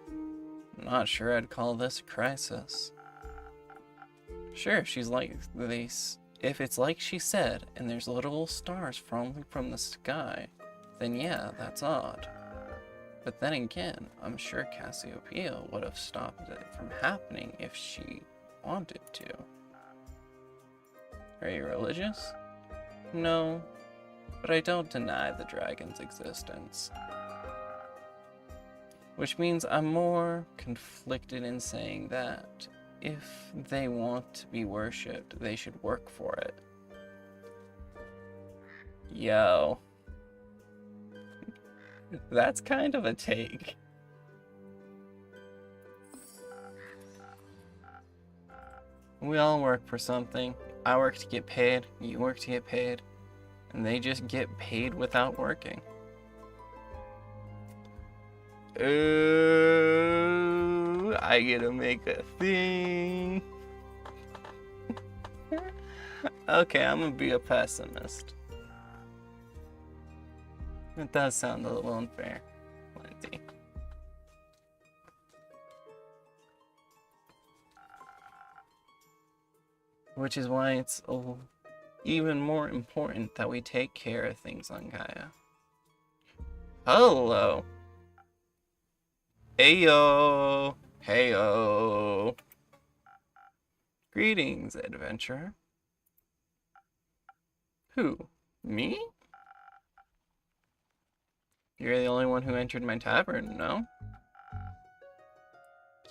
I'm not sure I'd call this a crisis. Sure, she's like this. If it's like she said, and there's little stars falling from the sky, then yeah, that's odd. But then again, I'm sure Cassiopeia would have stopped it from happening if she wanted to. Are you religious? No, but I don't deny the dragon's existence. Which means I'm more conflicted in saying that if they want to be worshipped, they should work for it. Yo. That's kind of a take. We all work for something. I work to get paid, you work to get paid, and they just get paid without working. Ooh, I get to make a thing. Okay, I'm gonna be a pessimist. It does sound a little unfair. Plenty. Which is why it's even more important that we take care of things on Gaia. Hello. Heyo. Heyo. Greetings, adventurer. Who? Me? You're the only one who entered my tavern, no?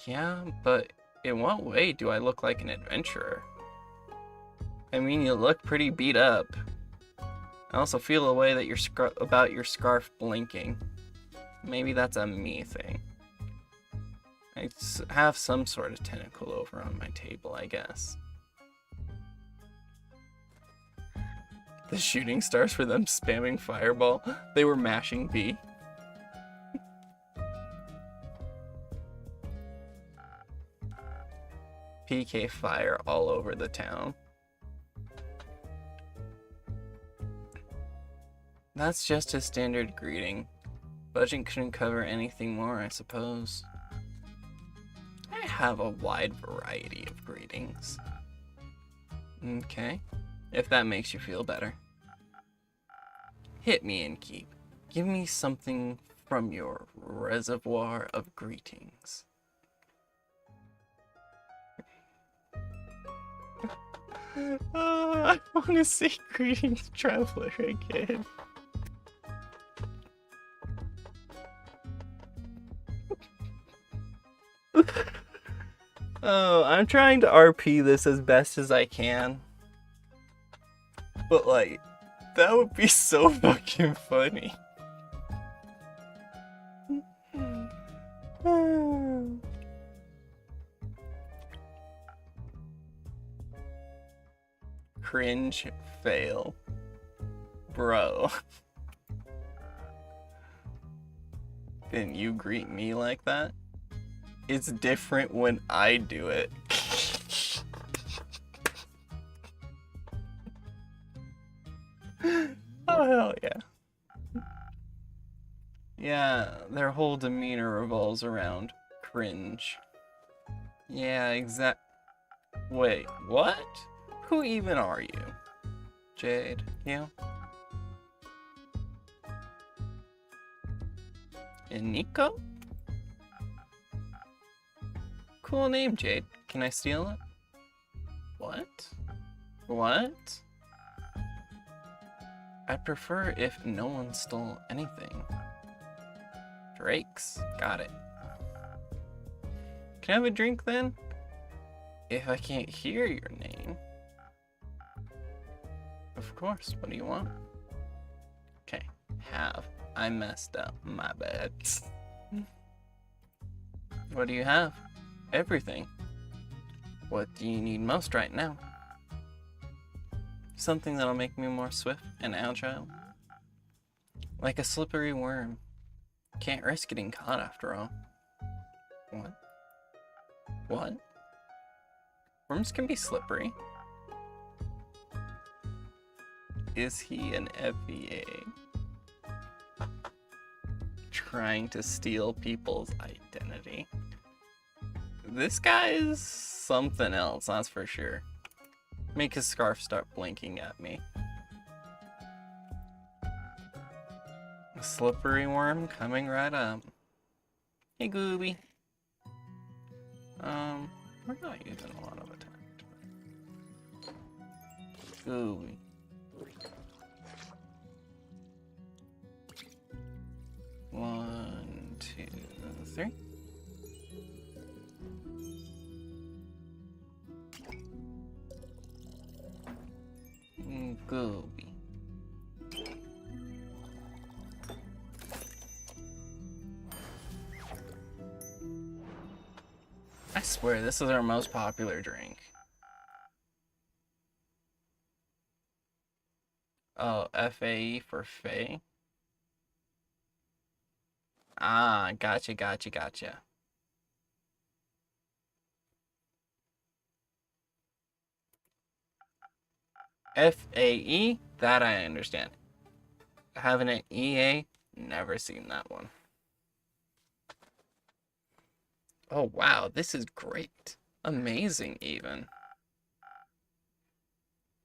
Yeah, but in what way do I look like an adventurer? I mean, you look pretty beat up. I also feel a way that about your scarf blinking. Maybe that's a me thing. I have some sort of tentacle over on my table, I guess. The shooting stars for them spamming fireball. They were mashing B. PK fire all over the town. That's just a standard greeting. Budget couldn't cover anything more, I suppose. I have a wide variety of greetings. Okay, if that makes you feel better. Hit me and keep. Give me something from your reservoir of greetings. I want to say greetings, traveler, again. Oh, I'm trying to RP this as best as I can. But, like, that would be so fucking funny. Cringe fail. Bro. Didn't you greet me like that? It's different when I do it. Oh, hell yeah. Yeah, their whole demeanor revolves around cringe. Yeah, Wait, what? Who even are you? Jade, you? And Nico? Cool name, Jade. Can I steal it? What? What? I'd prefer if no one stole anything. Drakes. Got it. Can I have a drink then? If I can't hear your name. Of course. What do you want? Okay. Have. I messed up. My bad. What do you have? Everything. What do you need most right now? Something that'll make me more swift and agile. Like a slippery worm. Can't risk getting caught after all. What? What? Worms can be slippery. Is he an FEA? Trying to steal people's identity. This guy is something else, that's for sure. Make his scarf start blinking at me. A slippery worm coming right up. Hey, Gooby. We're not using a lot of attack. Gooby. One, two, three. Gooby. I swear, this is our most popular drink. Oh, FAE for Faye? Ah, gotcha. FAE? That I understand. Having an EA? Never seen that one. Oh wow, this is great. Amazing even.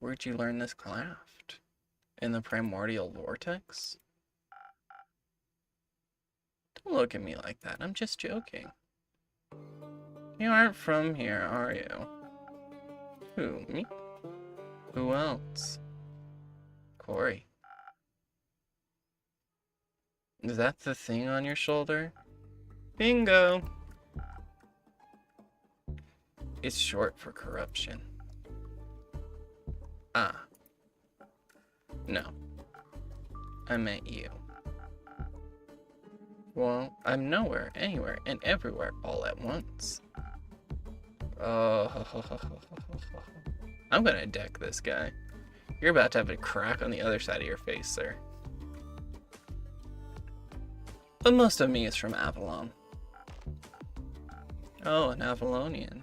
Where'd you learn this craft? In the primordial vortex? Don't look at me like that, I'm just joking. You aren't from here, are you? Who, me? Who else? Corey. Is that the thing on your shoulder? Bingo! It's short for corruption. Ah. No. I meant you. Well, I'm nowhere, anywhere, and everywhere all at once. Oh. I'm gonna deck this guy. You're about to have a crack on the other side of your face, sir. But most of me is from Avalon. Oh, an Avalonian.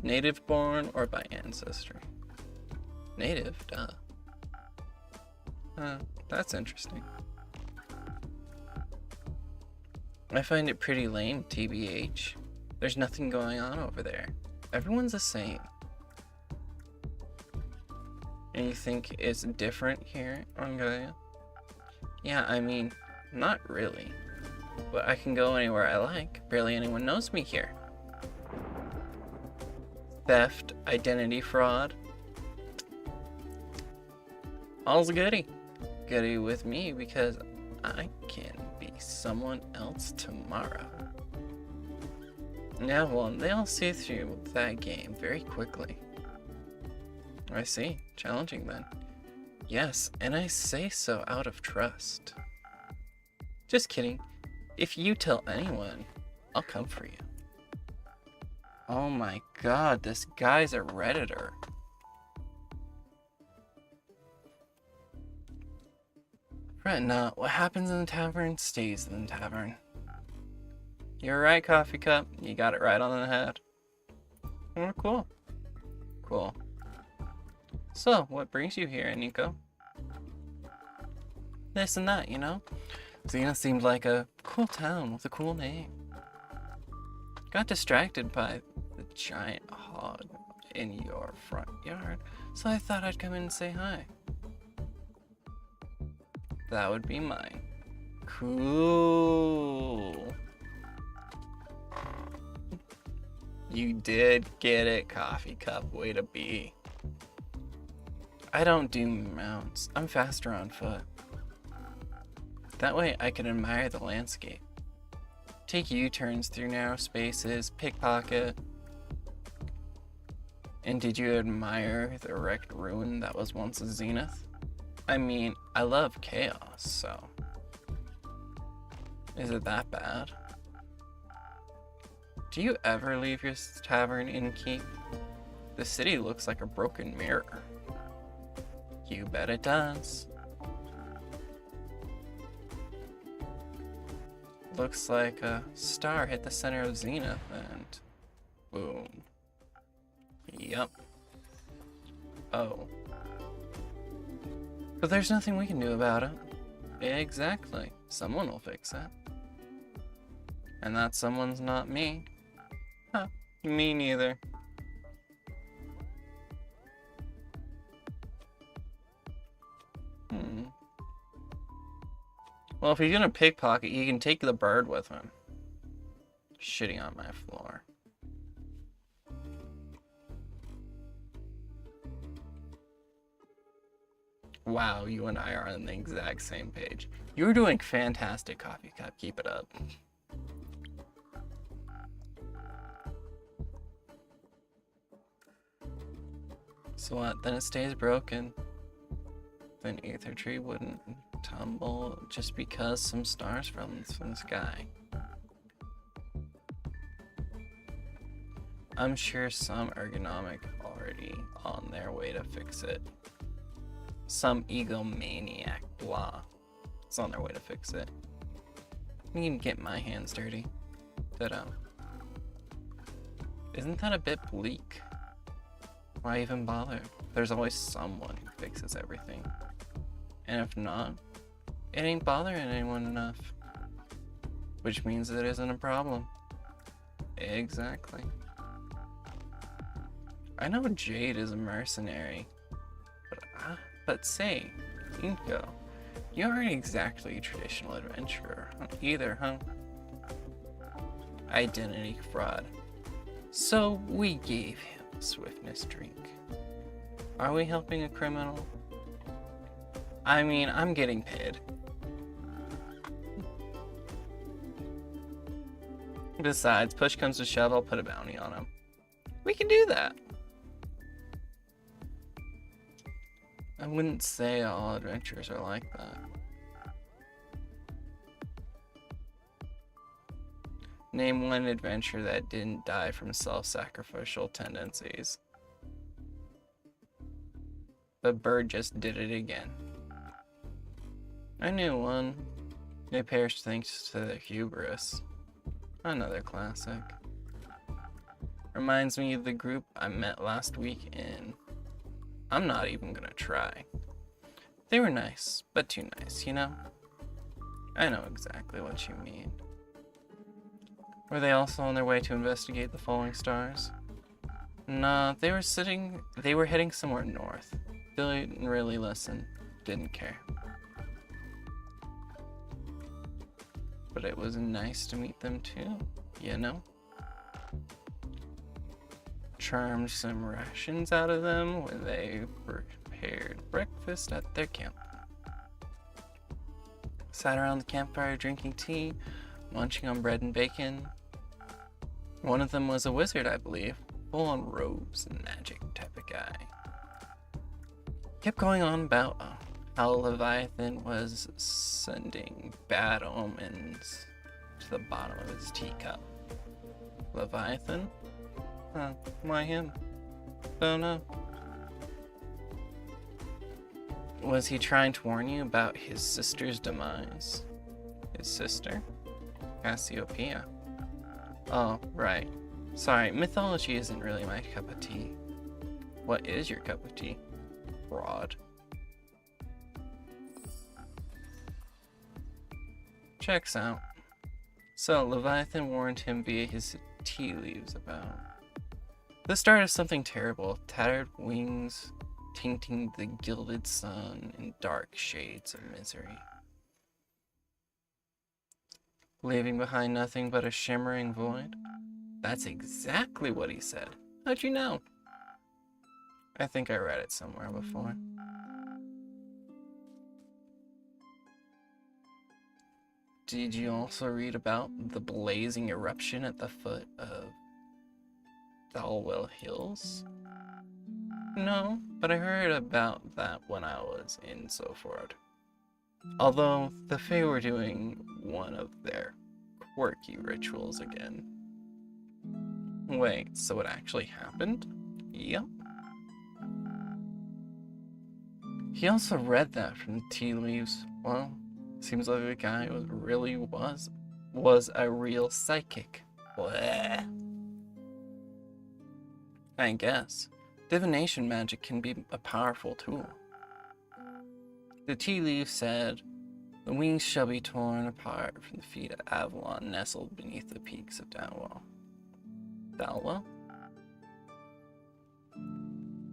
Native born or by ancestry? Native, duh. That's interesting. I find it pretty lame, TBH. There's nothing going on over there. Everyone's the same. And you think it's different here on Gaia? Yeah, I mean, not really. But I can go anywhere I like. Barely anyone knows me here. Theft, identity fraud. All's goody. Goody with me because I can be someone else tomorrow. Yeah, well, they'll see through that game very quickly. I see. Challenging then. Yes, and I say so out of trust. Just kidding. If you tell anyone, I'll come for you. Oh my god, this guy's a Redditor. Fret not, what happens in the tavern stays in the tavern. You're right, Coffee Cup. You got it right on the head. Oh, cool. Cool. So, what brings you here, Nico? This and that, you know? Xena seemed like a cool town with a cool name. Got distracted by the giant hog in your front yard, so I thought I'd come in and say hi. That would be mine. Cool. You did get it, Coffee Cup. Way to be. I don't do mounts. I'm faster on foot. That way I can admire the landscape. Take U-turns through narrow spaces, pickpocket. And did you admire the wrecked ruin that was once a zenith? I mean, I love chaos, so... Is it that bad? Do you ever leave your tavern in keep? The city looks like a broken mirror. You bet it does. Looks like a star hit the center of Zenith and boom. Yup. Oh. But there's nothing we can do about it. Exactly. Someone will fix it. And that someone's not me. Huh. Me neither. Well, if he's gonna pickpocket, he can take the bird with him. Shitting on my floor. Wow, you and I are on the exact same page. You're doing fantastic, Coffee Cup. Keep it up. So what? Then it stays broken. Then Aether Tree wouldn't tumble just because some stars from the sky. I'm sure some ergonomic already on their way to fix it. Some egomaniac blah. It's on their way to fix it. I need to get my hands dirty. Ditto. Isn't that a bit bleak? Why even bother? There's always someone who fixes everything. And if not, it ain't bothering anyone enough. Which means it isn't a problem. Exactly. I know Jade is a mercenary, but say, Inko, you aren't exactly a traditional adventurer either, huh? Identity fraud. So we gave him a swiftness drink. Are we helping a criminal? I mean, I'm getting paid. Besides, push comes to shove, I'll put a bounty on him. We can do that. I wouldn't say all adventurers are like that. Name one adventurer that didn't die from self-sacrificial tendencies. The bird just did it again. I knew one. They perished thanks to their hubris. Another classic. Reminds me of the group I met last week in... I'm not even gonna try. They were nice, but too nice, you know? I know exactly what you mean. Were they also on their way to investigate the falling stars? Nah, they were heading somewhere north. Didn't really listen. Didn't care. But it was nice to meet them too, you know? Charmed some rations out of them when they prepared breakfast at their camp. Sat around the campfire drinking tea, munching on bread and bacon. One of them was a wizard, I believe, full on robes and magic type of guy. Kept going on about how Leviathan was sending bad omens to the bottom of his teacup. Leviathan? Huh, why him? Don't know. Was he trying to warn you about his sister's demise? His sister? Cassiopeia. Oh, right. Sorry, mythology isn't really my cup of tea. What is your cup of tea? Broad. Checks out. So, Leviathan warned him via his tea leaves about the start of something terrible, tattered wings tainting the gilded sun in dark shades of misery. Leaving behind nothing but a shimmering void? That's exactly what he said. How'd you know? I think I read it somewhere before. Did you also read about the blazing eruption at the foot of Dalwell Hills? No, but I heard about that when I was in Soford. Although the Fae were doing one of their quirky rituals again. Wait, so it actually happened? Yep. He also read that from the tea leaves. Well, seems like the guy was a real psychic. Bleh. I guess. Divination magic can be a powerful tool. The tea leaf said, "The wings shall be torn apart from the feet of Avalon nestled beneath the peaks of Dalwell." Dalwell?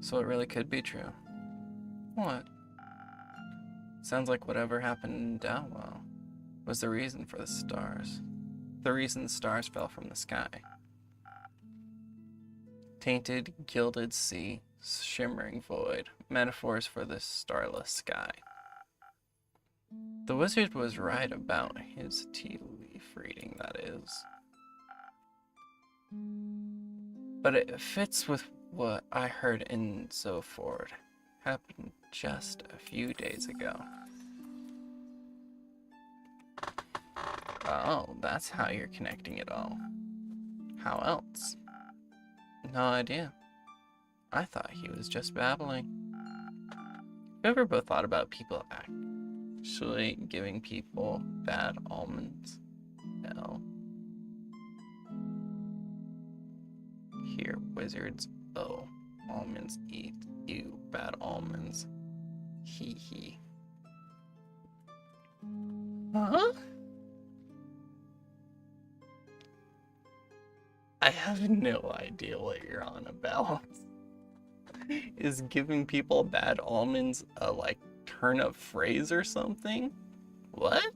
So it really could be true. What? Sounds like whatever happened in Dalwell was the reason for the stars. The reason the stars fell from the sky. Tainted, gilded sea, shimmering void, metaphors for the starless sky. The wizard was right about his tea leaf reading, that is. But it fits with what I heard in Zoford. Happened just a few days ago. Oh, that's how you're connecting it all. How else? No idea. I thought he was just babbling. Have you ever both thought about people actually giving people bad almonds? No. Here, wizards. Oh, almonds eat. Ew, bad almonds. Hee hee. Huh? I have no idea what you're on about. Is giving people bad almonds a, turn of phrase or something? What?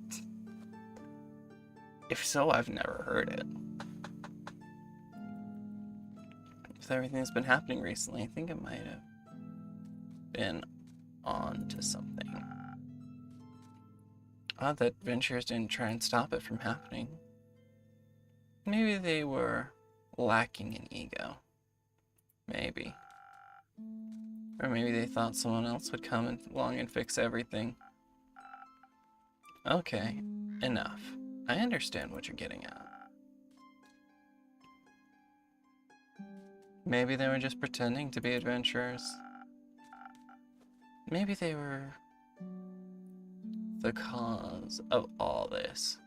If so, I've never heard it. With everything that's been happening recently, I think it might have been on to something. Odd that adventurers didn't try and stop it from happening. Maybe they were lacking in ego. Maybe. Or maybe they thought someone else would come along and fix everything. Okay, enough. I understand what you're getting at. Maybe they were just pretending to be adventurers. Maybe they were the cause of all this,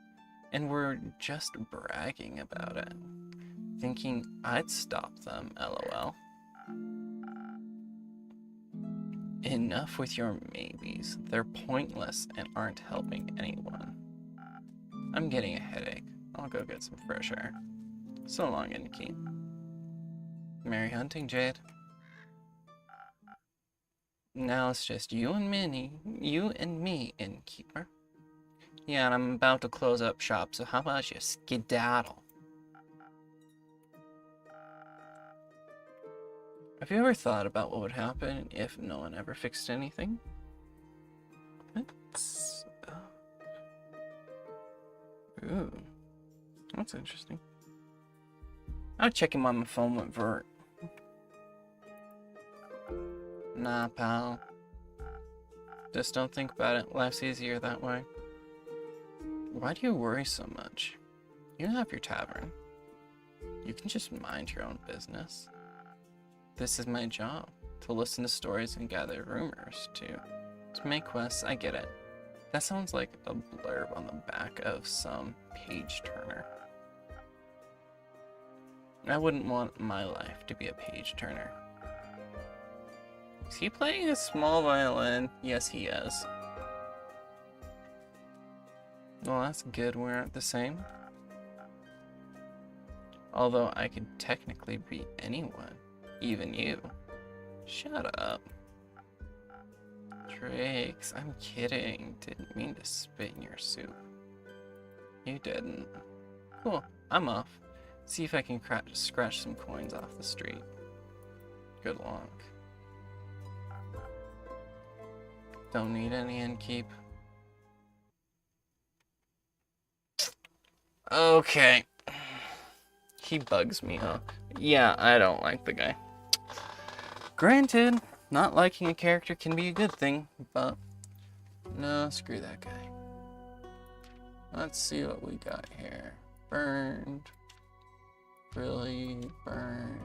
and were just bragging about it, thinking I'd stop them, lol. Enough with your maybes. They're pointless and aren't helping anyone. I'm getting a headache. I'll go get some fresh air. So long, Innkeep. Merry hunting, Jade. Now it's just you and me, Innkeeper. Yeah, and I'm about to close up shop, so how about you skedaddle? Have you ever thought about what would happen if no one ever fixed anything? Ooh, that's interesting. I was checking on my phone with Vert. Nah, pal. Just don't think about it. Life's easier that way. Why do you worry so much? You have your tavern. You can just mind your own business. This is my job, to listen to stories and gather rumors, to make quests. I get it. That sounds like a blurb on the back of some page turner. I wouldn't want my life to be a page turner. Is he playing a small violin? Yes, he is. Well, that's good. We aren't the same. Although I could technically be anyone. Even you. Shut up. Drakes, I'm kidding. Didn't mean to spit in your soup. You didn't. Cool, I'm off. See if I can scratch some coins off the street. Good luck. Don't need any innkeep. Okay. He bugs me, huh? Yeah, I don't like the guy. Granted, not liking a character can be a good thing, but no, screw that guy. Let's see what we got here. Burned. Really burned.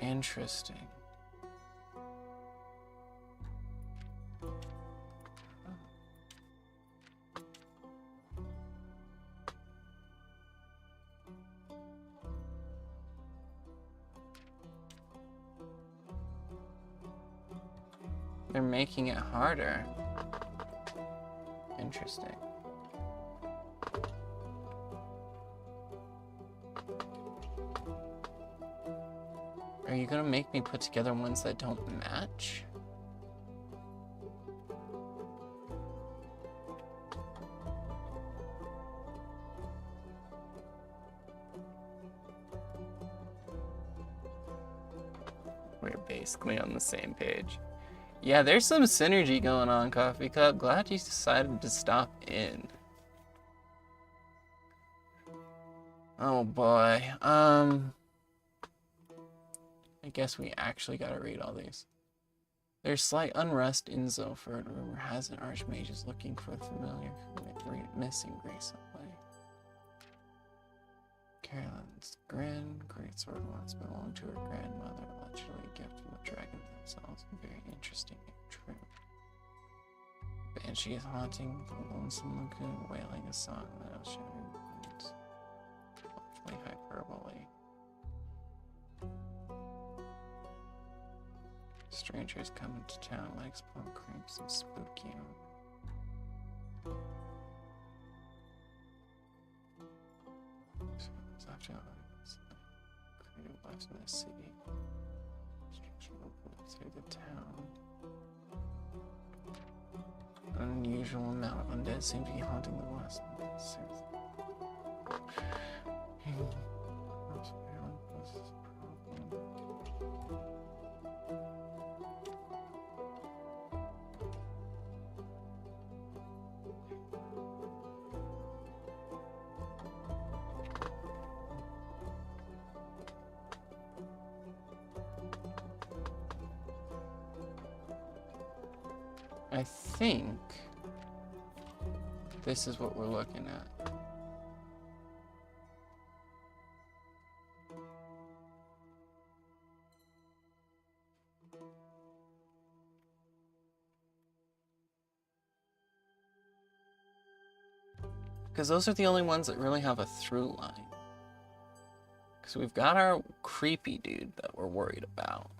Interesting. They're making it harder. Interesting. Are you gonna make me put together ones that don't match? We're basically on the same page. Yeah, there's some synergy going on, Coffee Cup. Glad you decided to stop in. Oh boy. I guess we actually gotta read all these. There's slight unrest in Zoford. Rumor has an archmage is looking for the familiar missing recently. Carolyn's greatsword once belonged to her grandmother, allegedly a gift from the dragons themselves. Very interesting and true. Banshee is haunting the lonesome lagoon, wailing a song that will shatter wounds. Hopefully hyperbole. Strangers come into town, legs plumb crimps and spooky. So after creative lives in the city. Through the town. An unusual amount of undead seem to be haunting the west. I think this is what we're looking at. Because those are the only ones that really have a through line. Because we've got our creepy dude that we're worried about.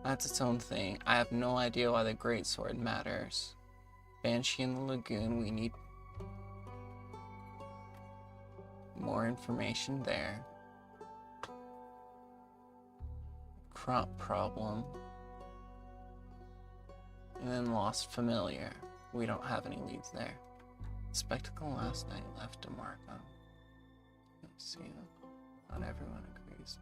That's its own thing. I have no idea why the greatsword matters. Banshee in the lagoon, we need more information there. Crop problem. And then lost familiar. We don't have any leads there. Spectacle last night left a mark on. Let's see. Not everyone agrees.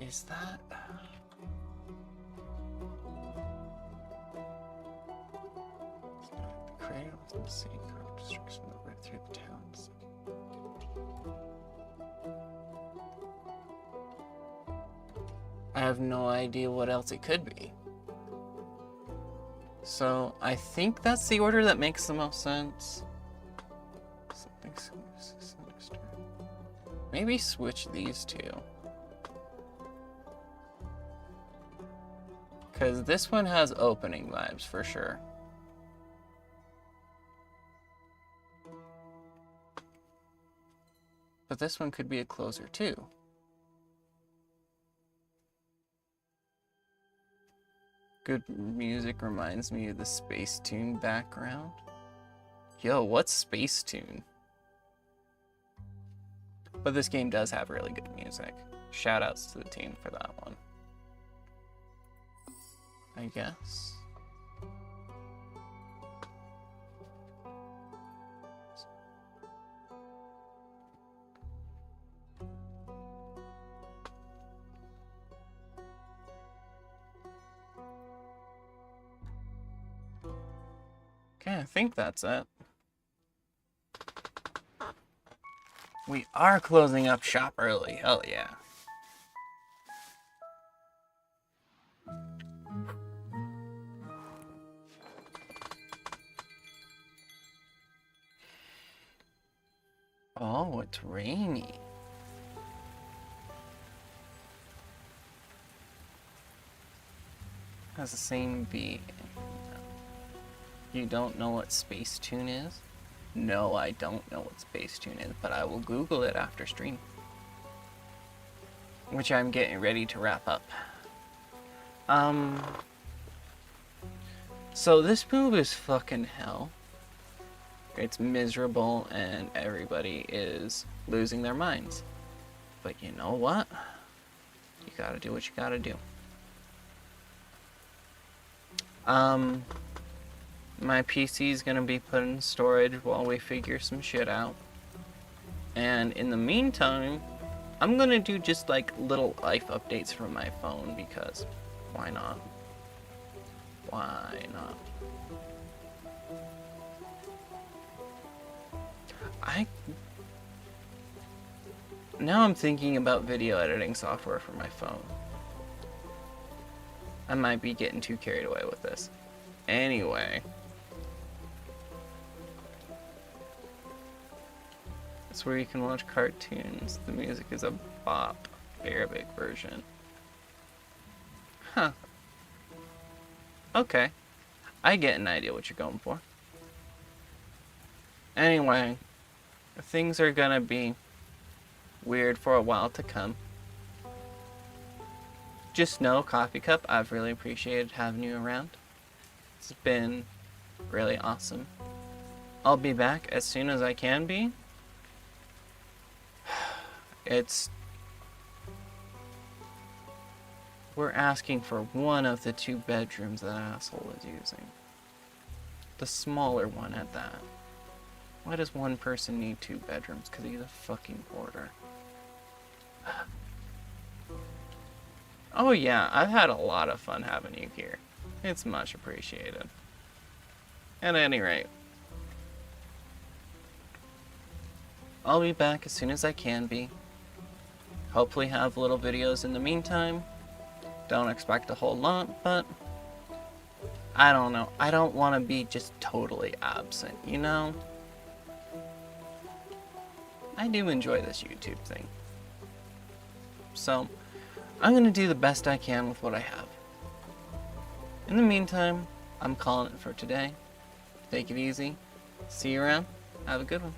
Is that... The creator of the city carved destruction that ripped through the towns. I have no idea what else it could be. So I think that's the order that makes the most sense. Something Maybe switch these two. Because this one has opening vibes for sure. But this one could be a closer too. Good music reminds me of the Space Tune background. Yo, what's Space Tune? But this game does have really good music. Shout outs to the team for that one. I guess. Okay, I think that's it. We are closing up shop early. Hell yeah. Oh, it's rainy. Has the same beat. You don't know what Space Tune is? No, I don't know what Space Tune is, but I will Google it after stream. Which I'm getting ready to wrap up. So this move is fucking hell. It's miserable and everybody is losing their minds. But you know what? You gotta do what you gotta do. My PC is gonna be put in storage while we figure some shit out. And in the meantime, I'm gonna do just like little life updates from my phone because why not? Why not? Now I'm thinking about video editing software for my phone. I might be getting too carried away with this. Anyway. It's where you can watch cartoons. The music is a bop, Arabic version. Huh. Okay. I get an idea what you're going for. Anyway, things are gonna be weird for a while to come. Just know, Coffee Cup, I've really appreciated having you around. It's been really awesome. I'll be back as soon as I can be. We're asking for one of the 2 bedrooms that asshole is using. The smaller one at that. Why does one person need 2 bedrooms? Because he's a fucking hoarder. Oh yeah, I've had a lot of fun having you here. It's much appreciated. At any rate, I'll be back as soon as I can be. Hopefully have little videos in the meantime. Don't expect a whole lot, but I don't know. I don't want to be just totally absent, you know? I do enjoy this YouTube thing. So, I'm going to do the best I can with what I have. In the meantime, I'm calling it for today. Take it easy. See you around. Have a good one.